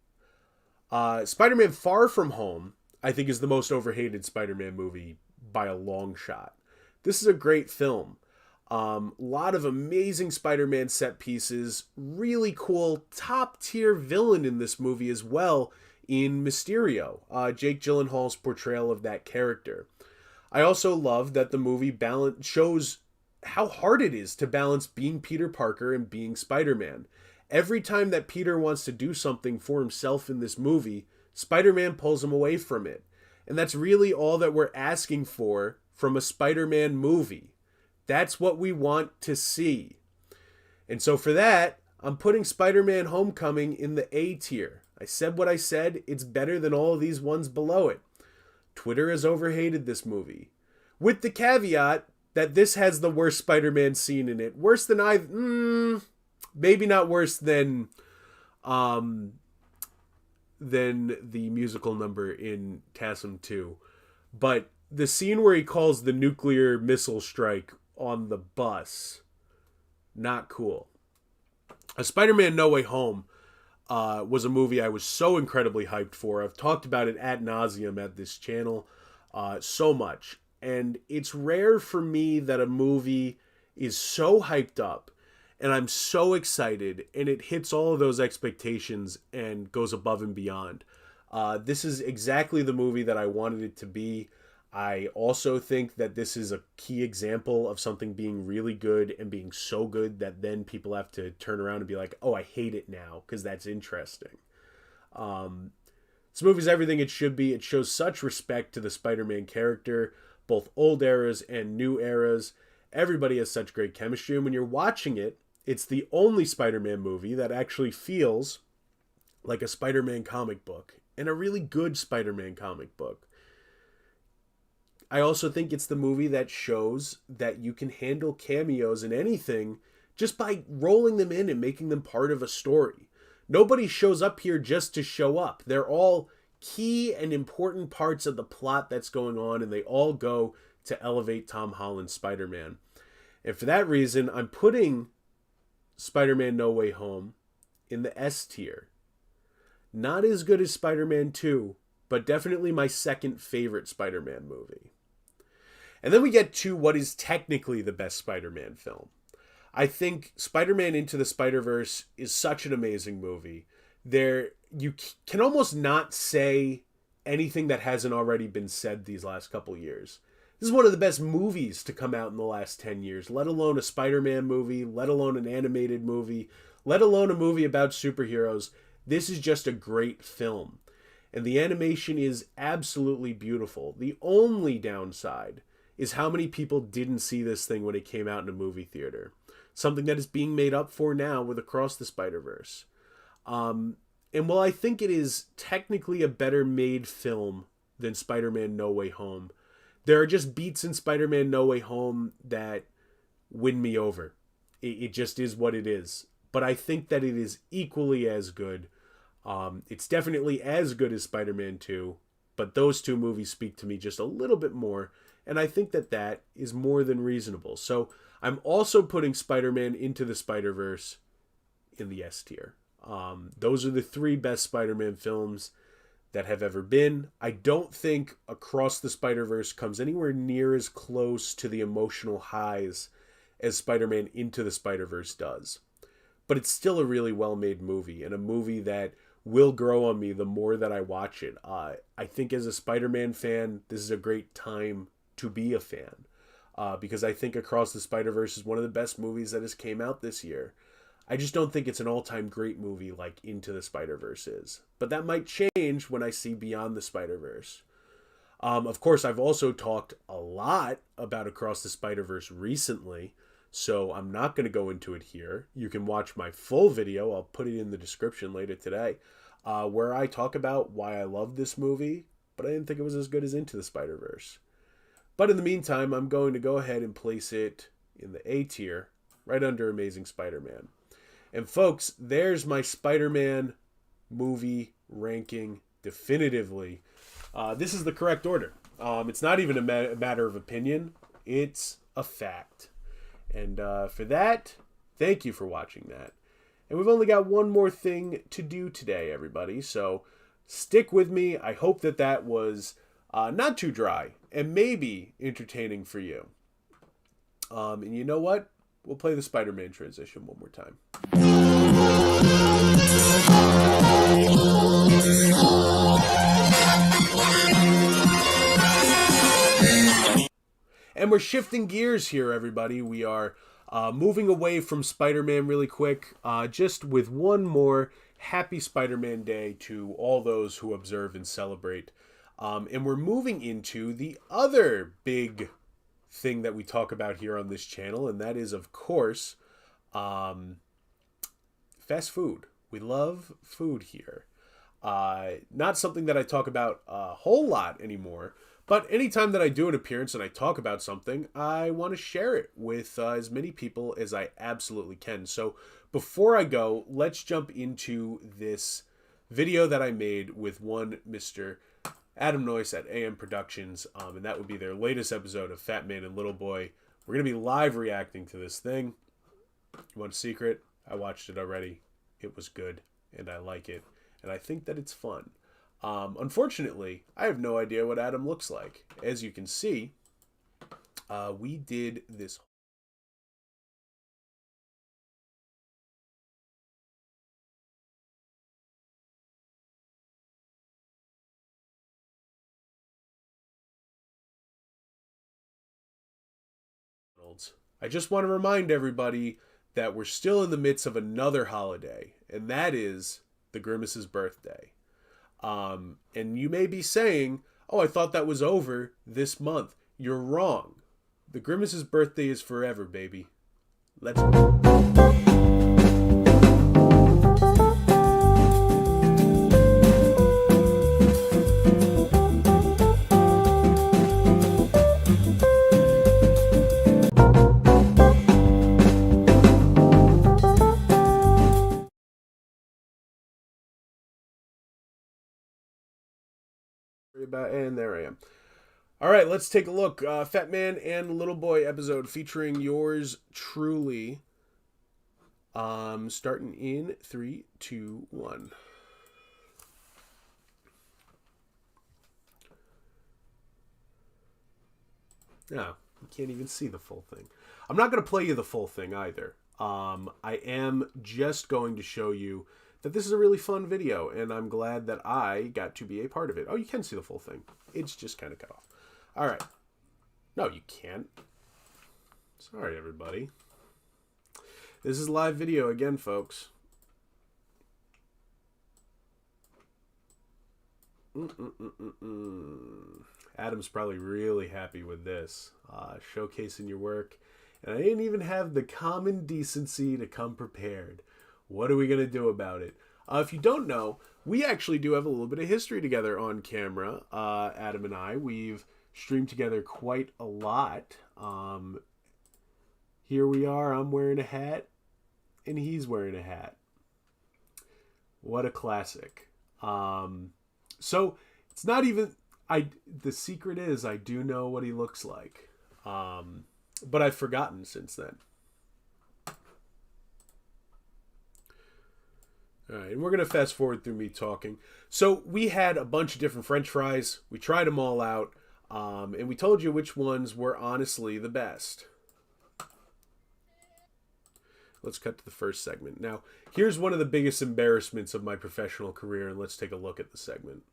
Spider-Man Far From Home, I think, is the most overhated Spider-Man movie by a long shot. This is a great film. Lot of amazing Spider-Man set pieces, really cool top tier villain in this movie as well in Mysterio, Jake Gyllenhaal's portrayal of that character. I also love that the movie shows how hard it is to balance being Peter Parker and being Spider-Man. Every time that Peter wants to do something for himself in this movie, Spider-Man pulls him away from it. And that's really all that we're asking for from a Spider-Man movie. That's what we want to see. And so for that, I'm putting Spider-Man Homecoming in the A tier. I said what I said. It's better than all of these ones below it. Twitter has overhated this movie. With the caveat that this has the worst Spider-Man scene in it. Worse than maybe not worse than the musical number in TASM 2. But the scene where he calls the nuclear missile strike on the bus, not cool. A Spider-Man No Way Home was a movie I was so incredibly hyped for. I've talked about it ad nauseum at this channel so much. And it's rare for me that a movie is so hyped up and I'm so excited and it hits all of those expectations and goes above and beyond. This is exactly the movie that I wanted it to be. I also think that this is a key example of something being really good and being so good that then people have to turn around and be like, oh, I hate it now, because that's interesting. This movie's everything it should be. It shows such respect to the Spider-Man character, both old eras and new eras. Everybody has such great chemistry, and when you're watching it, it's the only Spider-Man movie that actually feels like a Spider-Man comic book, and a really good Spider-Man comic book. I also think it's the movie that shows that you can handle cameos in anything just by rolling them in and making them part of a story. Nobody shows up here just to show up. They're all key and important parts of the plot that's going on, and they all go to elevate Tom Holland's Spider-Man. And for that reason, I'm putting Spider-Man No Way Home in the S tier. Not as good as Spider-Man 2, but definitely my second favorite Spider-Man movie. And then we get to what is technically the best Spider-Man film. I think Spider-Man Into the Spiderverse is such an amazing movie. You can almost not say anything that hasn't already been said these last couple years. This is one of the best movies to come out in the last 10 years, let alone a Spider-Man movie, let alone an animated movie, let alone a movie about superheroes. This is just a great film. And the animation is absolutely beautiful. The only downside is how many people didn't see this thing when it came out in a movie theater. Something that is being made up for now with Across the Spider-Verse. And while I think it is technically a better made film than Spider-Man No Way Home, there are just beats in Spider-Man No Way Home that win me over. It just is what it is. But I think that it is equally as good. It's definitely as good as Spider-Man 2, but those two movies speak to me just a little bit more, and I think that that is more than reasonable. So I'm also putting Spider-Man Into the Spider-Verse in the S tier. Those are the three best Spider-Man films that have ever been. I don't think Across the Spider-Verse comes anywhere near as close to the emotional highs as Spider-Man Into the Spider-Verse does. But it's still a really well-made movie, and a movie that will grow on me the more that I watch it. I think as a Spider-Man fan, this is a great time to be a fan. Because I think Across the Spider-Verse is one of the best movies that has came out this year. I just don't think it's an all-time great movie like Into the Spider-Verse is. But that might change when I see Beyond the Spider-Verse. Of course, I've also talked a lot about Across the Spider-Verse recently, so I'm not going to go into it here. You can watch my full video, I'll put it in the description later today, where I talk about why I love this movie, but I didn't think it was as good as Into the Spider-Verse. But in the meantime, I'm going to go ahead and place it in the A tier, right under Amazing Spider-Man. And folks, there's my Spider-Man movie ranking definitively. This is the correct order. It's not even a matter of opinion. It's a fact. And for that, thank you for watching that. And we've only got one more thing to do today, everybody. So stick with me. I hope that that was not too dry and maybe entertaining for you. And you know what? We'll play the Spider-Man transition one more time. And we're shifting gears here, everybody. We are moving away from Spider-Man really quick, just with one more happy Spider-Man Day to all those who observe and celebrate. And we're moving into the other big thing that we talk about here on this channel, and that is, of course, fast food. We love food here. Not something that I talk about a whole lot anymore, but anytime that I do an appearance and I talk about something, I want to share it with as many people as I absolutely can. So before I go, let's jump into this video that I made with one Mr. Adam Noyce at AM Productions, and that would be their latest episode of Fatman and Little Boy. We're going to be live reacting to this thing. You want a secret? I watched it already. It was good, and I like it, and I think that it's fun. Unfortunately, I have no idea what Adam looks like. As you can see, we did this I just want to remind everybody that we're still in the midst of another holiday, and that is the Grimace's birthday. And you may be saying, oh, I thought that was over this month. You're wrong. The Grimace's birthday is forever, baby. Let's go. And there I am. All right, let's take a look. Fatman and Little Boy episode featuring yours truly. Starting in 3, 2, 1. No, you can't even see the full thing. I'm not going to play you the full thing either. I am just going to show you that this is a really fun video, and I'm glad that I got to be a part of it. Oh, you can see the full thing. It's just kind of cut off. All right. No, you can't. Sorry, everybody. This is live video again, folks. Adam's probably really happy with this. Showcasing your work. And I didn't even have the common decency to come prepared. What are we going to do about it? If you don't know, we actually do have a little bit of history together on camera. Adam and I, we've streamed together quite a lot. Here we are. I'm wearing a hat, and he's wearing a hat. What a classic. So it's not even... The secret is I do know what he looks like. But I've forgotten since then. All right, and we're going to fast forward through me talking. So we had a bunch of different French fries. We tried them all out. And we told you which ones were honestly the best. Let's cut to the first segment. Now, here's one of the biggest embarrassments of my professional career, and let's take a look at the segment.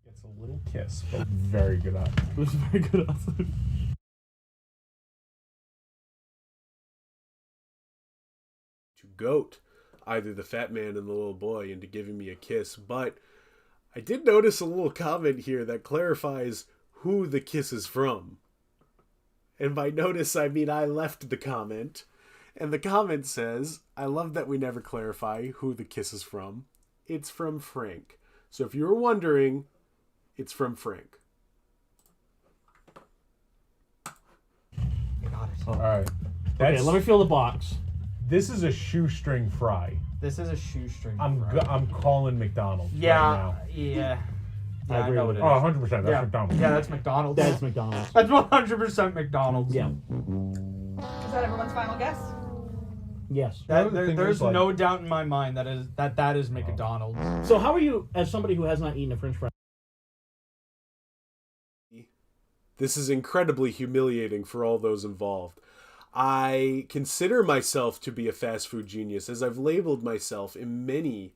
Gets a little kiss, but very good odds. It was very good odds. To goat either the Fatman and the Little Boy into giving me a kiss, but I did notice a little comment here that clarifies who the kiss is from. And by notice, I mean I left the comment. And the comment says, I love that we never clarify who the kiss is from. It's from Frank. So if you were wondering, it's from Frank. All right. Okay, let me feel the box. This is a shoestring fry. This is a shoestring. I'm calling McDonald's Yeah, right now. yeah. I Yeah, I agree know with it Oh, is. 100%. That's McDonald's. Yeah, that's McDonald's. That's McDonald's. That's 100% McDonald's. Yeah. Is that everyone's final guess? Yes. There's no doubt in my mind that is McDonald's. So how are you, as somebody who has not eaten a French fry? This is incredibly humiliating for all those involved. I consider myself to be a fast food genius, as I've labeled myself in many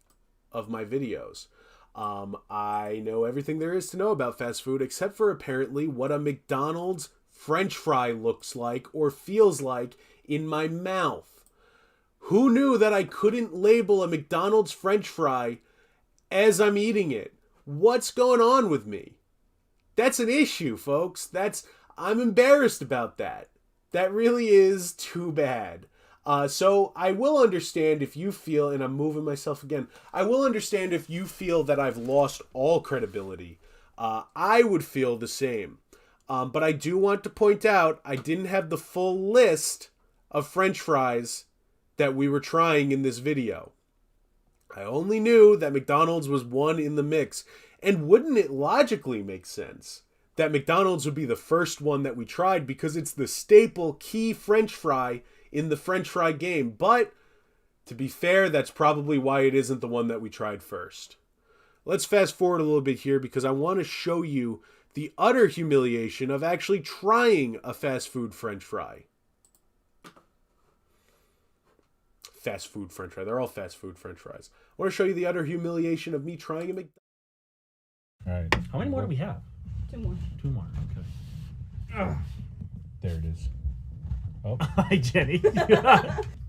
of my videos. I know everything there is to know about fast food, except for apparently what a McDonald's French fry looks like or feels like in my mouth. Who knew that I couldn't label a McDonald's French fry as I'm eating it? What's going on with me? That's an issue, folks. I'm embarrassed about that. That really is too bad. So I will understand if you feel, and I'm moving myself again, I will understand if you feel that I've lost all credibility. I would feel the same. But I do want to point out, I didn't have the full list of French fries that we were trying in this video. I only knew that McDonald's was one in the mix. And wouldn't it logically make sense that McDonald's would be the first one that we tried because it's the staple key French fry in the French fry game? But to be fair, that's probably why it isn't the one that we tried first. Let's fast forward a little bit here because I want to show you the utter humiliation of actually trying a fast food French fry. Fast food French fry. They're all fast food French fries. I want to show you the utter humiliation of me trying a McDonald's. All right. How many more do we have? 2 more. 2 more. Okay. There it is. Oh. Hi, Jenny.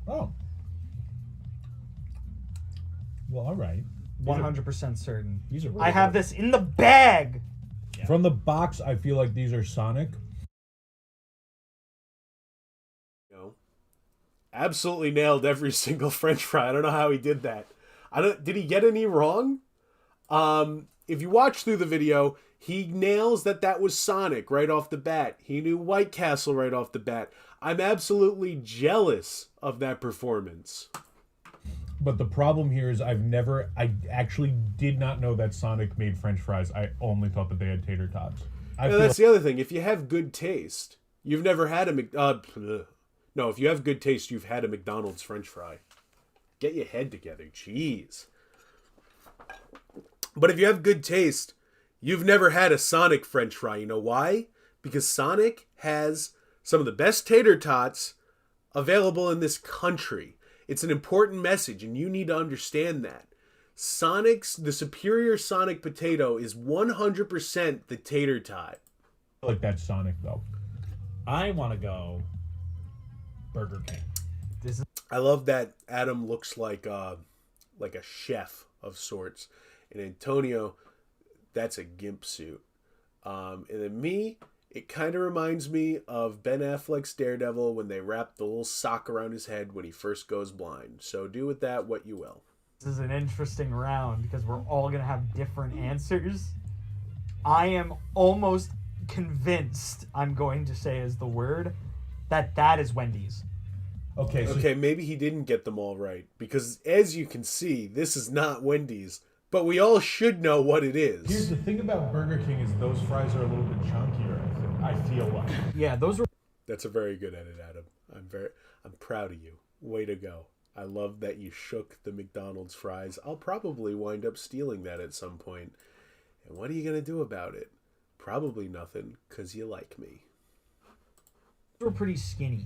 Oh. Well, all right. 100% certain. These are really I have good. this in the bag. From the box, I feel like these are Sonic. Absolutely nailed every single French fry. I don't know how he did that. Did he get any wrong? If you watch through the video, he nails that was Sonic right off the bat. He knew White Castle right off the bat. I'm absolutely jealous of that performance. But the problem here is I actually did not know that Sonic made French fries. I only thought that they had tater tots. That's the other thing. If you have good taste, you've never had no, if you have good taste, you've had a McDonald's French fry. Get your head together. Jeez. But if you have good taste, you've never had a Sonic French fry. You know why? Because Sonic has some of the best tater tots available in this country. It's an important message, and you need to understand that. The superior Sonic potato is 100% the tater tot. I feel like that's Sonic, though. I want to go Burger King. I love that Adam looks like a chef of sorts. And Antonio, that's a gimp suit. And then me, it kind of reminds me of Ben Affleck's Daredevil when they wrap the little sock around his head when he first goes blind. So do with that what you will. This is an interesting round because we're all gonna have different answers. I am almost convinced I'm going to say as the word that is Wendy's. Okay, so Okay, maybe he didn't get them all right, because as you can see, this is not Wendy's, but we all should know what it here's is. the thing about Burger King is those fries are a little bit chunkier, I feel like. Yeah, those were That's a very good edit, Adam. I'm proud of you. Way to go. I love that you shook the McDonald's fries. I'll probably wind up stealing that at some point. And what are you going to do about it? Probably nothing, because you like me. pretty skinny.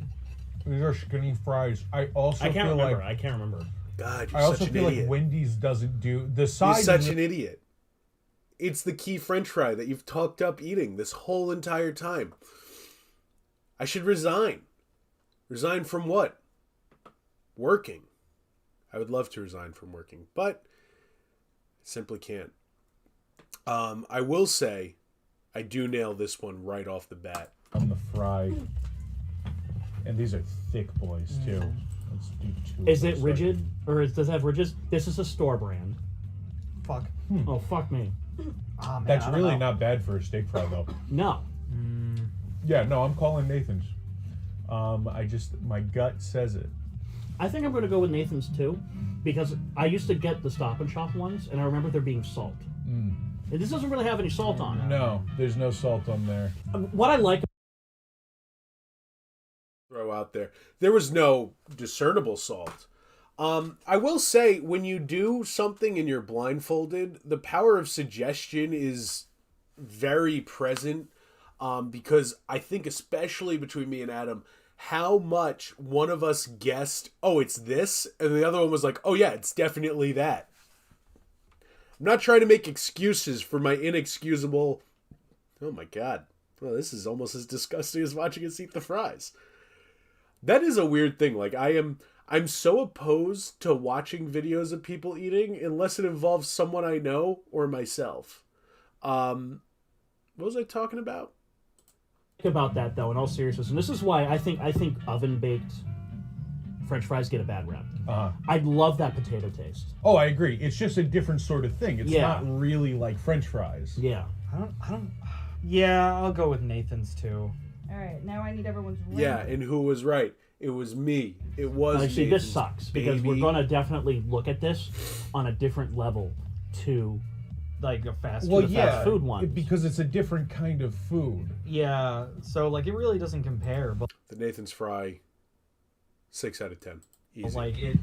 These are skinny fries. I also I can't feel remember. like I can't remember. God, you're I also such an feel idiot. like Wendy's doesn't do the You're side. such an idiot. It's the key French fry that you've talked up eating this whole entire time. I should resign. Resign from what? Working. I would love to resign from working, but I simply can't. I will say, I do nail this one right off the bat. on the fry, and these are thick boys too. Let's do two. Is of it those. rigid? Or does it have ridges? This is a store brand. Fuck. Oh, fuck me. Ah, man, That's I don't really know. not bad for a steak fry though. No. Yeah, no, I'm calling Nathan's. My gut says it. I think I'm going to go with Nathan's too, because I used to get the Stop and Shop ones, and I remember there being salt. And this doesn't really have any salt on it. No, there's no salt on there. What I like, Throw out there. There was no discernible salt. I will say, when you do something and you're blindfolded, the power of suggestion is very present. Because I think, especially between me and Adam, how much one of us guessed, oh, it's this, and the other one was like, oh yeah, it's definitely that. I'm not trying to make excuses for my inexcusable. Oh my god. Well, this is almost as disgusting as watching us eat the fries. That is a weird thing. Like, I'm so opposed to watching videos of people eating unless it involves someone I know or myself. What was I talking about? about that though, in all seriousness, and this is why I think oven baked French fries get a bad rep. I love that potato taste. Oh, I agree. It's just a different sort of thing. It's Yeah. not really like French fries. Yeah. I don't. Yeah, I'll go with Nathan's too. All right, now I need everyone's ring. Yeah, and who was right? It was me. It was See, this Nathan's, sucks because we're baby. going to definitely look at this on a different level to Like a fast Well, food. yeah, fast food ones. because it's a different kind of food. Yeah, so like it really doesn't compare, but The Nathan's Fry, 6 out of 10. Easy. like it.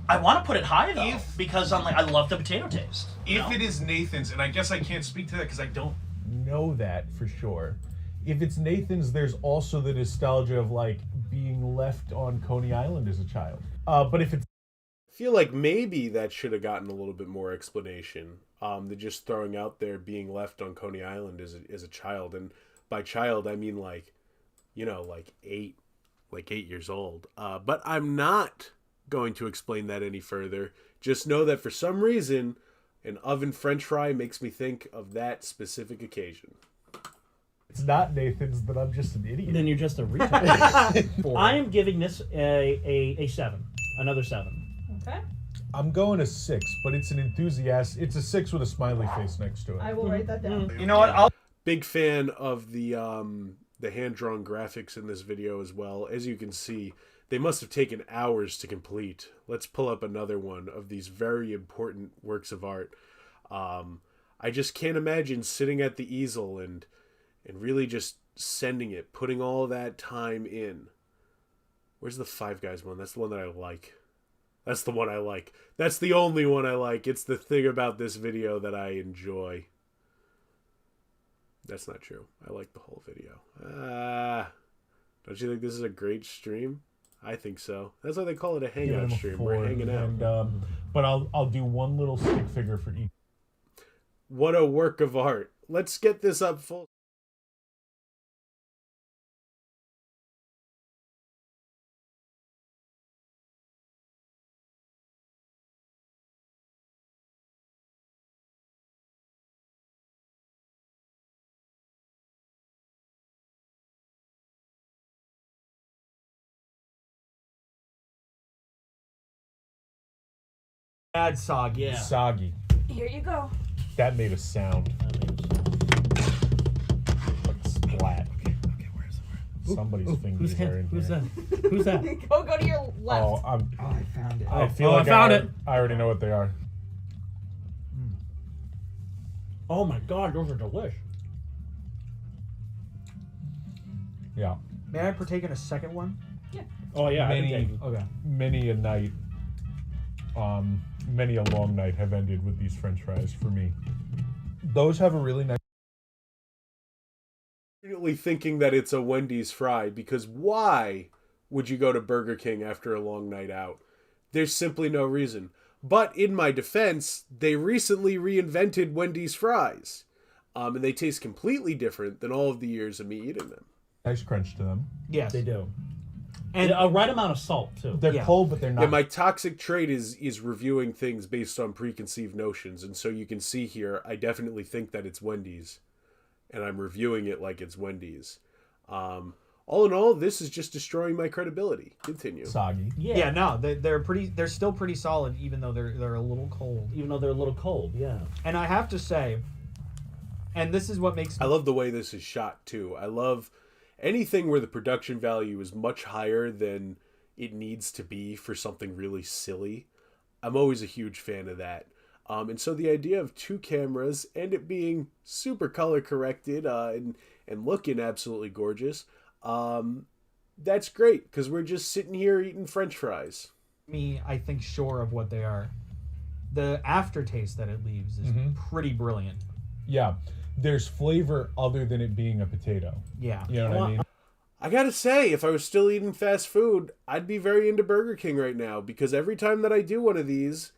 I want to put it high though because I'm like I love the potato taste. you If know? it is Nathan's, and I guess I can't speak to that because I don't know that for sure. If it's Nathan's, there's also the nostalgia of like being left on Coney Island as a child. But if it's I feel like maybe that should have gotten a little bit more explanation than just throwing out there being left on Coney Island as a child. And by child, I mean like 8 years old. But I'm not going to explain that any further. Just know that for some reason, an oven French fry makes me think of that specific occasion. it's not Nathan's, then I'm just an idiot. then you're just a retard. I am giving this a 7, another 7. Okay. I'm going a 6, but it's an enthusiast. It's a 6 with a smiley face next to it. I will write that down. You know what? I'll. Big fan of the hand-drawn graphics in this video as well. As you can see, they must have taken hours to complete. Let's pull up another one of these very important works of art. I just can't imagine sitting at the easel and really just sending it, putting all that time in. Where's the Five Guys one? That's the one that I like. That's the one I like. That's the only one I like. It's the thing about this video that I enjoy. That's not true. I like the whole video. Don't you think this is a great stream? I think so. That's why they call it a Give hangout him a stream. 4, We're hanging out. And, but I'll do one little stick figure for each. What a work of art. Let's get this up full. Bad soggy. Yeah. Soggy. Here you go. That made a sound. Like splat. Somebody's fingers are in Who's here. that? Who's that? Go to your left. Oh, I found it. I feel I like found it. I already know what they are. Oh my god, those are delish. Yeah. May I partake in a second one? Oh yeah, Okay. Many a night, many a long night have ended with these French fries for me. Those have a really nice. Definitely thinking that it's a Wendy's fry, because why would you go to Burger King after a long night out? There's simply no reason. But in my defense, they recently reinvented Wendy's fries. And they taste completely different than all of the years of me eating them. Nice crunch to them. Yes. They do. And A right amount of salt too. They're Yeah. cold, but they're not. Yeah, my toxic trait is reviewing things based on preconceived notions. And so you can see here, I definitely think that it's Wendy's. And I'm reviewing it like it's Wendy's. All in all, this is just destroying my credibility. Continue. Soggy. yeah, no, they're still pretty solid, even though they're a little cold. Even though they're a little cold, yeah. And I have to say, and this is what makes I love the way this is shot too. I love anything where the production value is much higher than it needs to be for something really silly. I'm always a huge fan of that. And so the idea of 2 cameras and it being super color corrected and looking absolutely gorgeous, that's great because we're just sitting here eating French fries. me, I think, sure of what they are. The aftertaste that it leaves is pretty brilliant. Yeah. There's flavor other than it being a potato. Yeah. You know what I mean? I gotta say, if I was still eating fast food, I'd be very into Burger King right now because every time that I do one of these,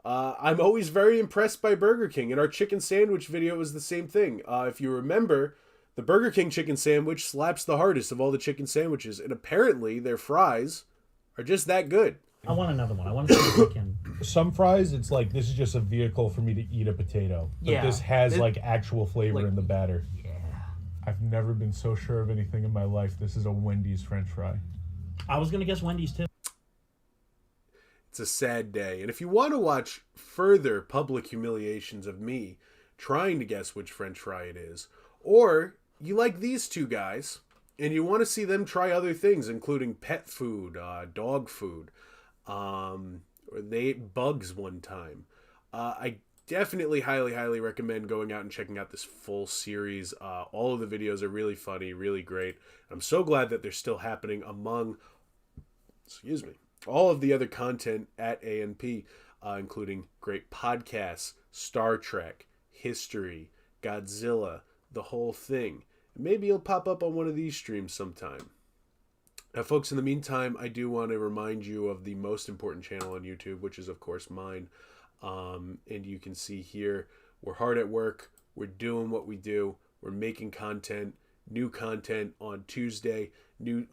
I'm always very impressed by Burger King. In our chicken sandwich video, it was the same thing. If you remember, the Burger King chicken sandwich slaps the hardest of all the chicken sandwiches, and apparently their fries are just that good. I want another one. I want to see if I can. Some fries, it's like, this is just a vehicle for me to eat a potato. But Yeah. this has, It- like, actual flavor like- in the batter. Yeah. I've never been so sure of anything in my life. This is a Wendy's French fry. I was gonna guess Wendy's too. It's a sad day. And if you want to watch further public humiliations of me trying to guess which French fry it is, or you like these two guys and you want to see them try other things, including pet food, dog food, or they ate bugs one time, I definitely highly recommend going out and checking out this full series. All of the videos are really funny, really great. I'm so glad that they're still happening among, all of the other content at ANP, including great podcasts, Star Trek, history, Godzilla, the whole thing. Maybe it'll pop up on one of these streams sometime. Now, folks, in the meantime, I do want to remind you of the most important channel on YouTube, which is, of course, mine. And you can see here, we're hard at work. We're doing what we do. We're making content, new content on Tuesday.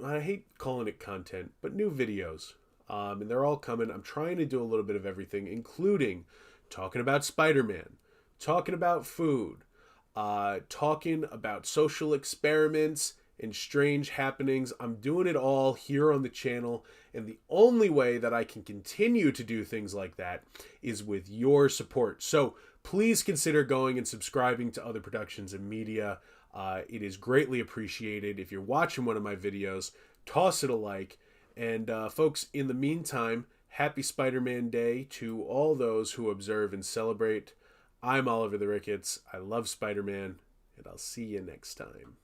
I hate calling it content, but new videos. And they're all coming. I'm trying to do a little bit of everything, including talking about Spiderman, talking about food, talking about social experiments and strange happenings. I'm doing it all here on the channel, and the only way that I can continue to do things like that is with your support. So please consider going and subscribing to other productions and media. It is greatly appreciated. If you're watching one of my videos, toss it a like. And folks, in the meantime, happy Spider-Man Day to all those who observe and celebrate. I'm Oliver the Ricketts. I love Spider-Man, and I'll see you next time.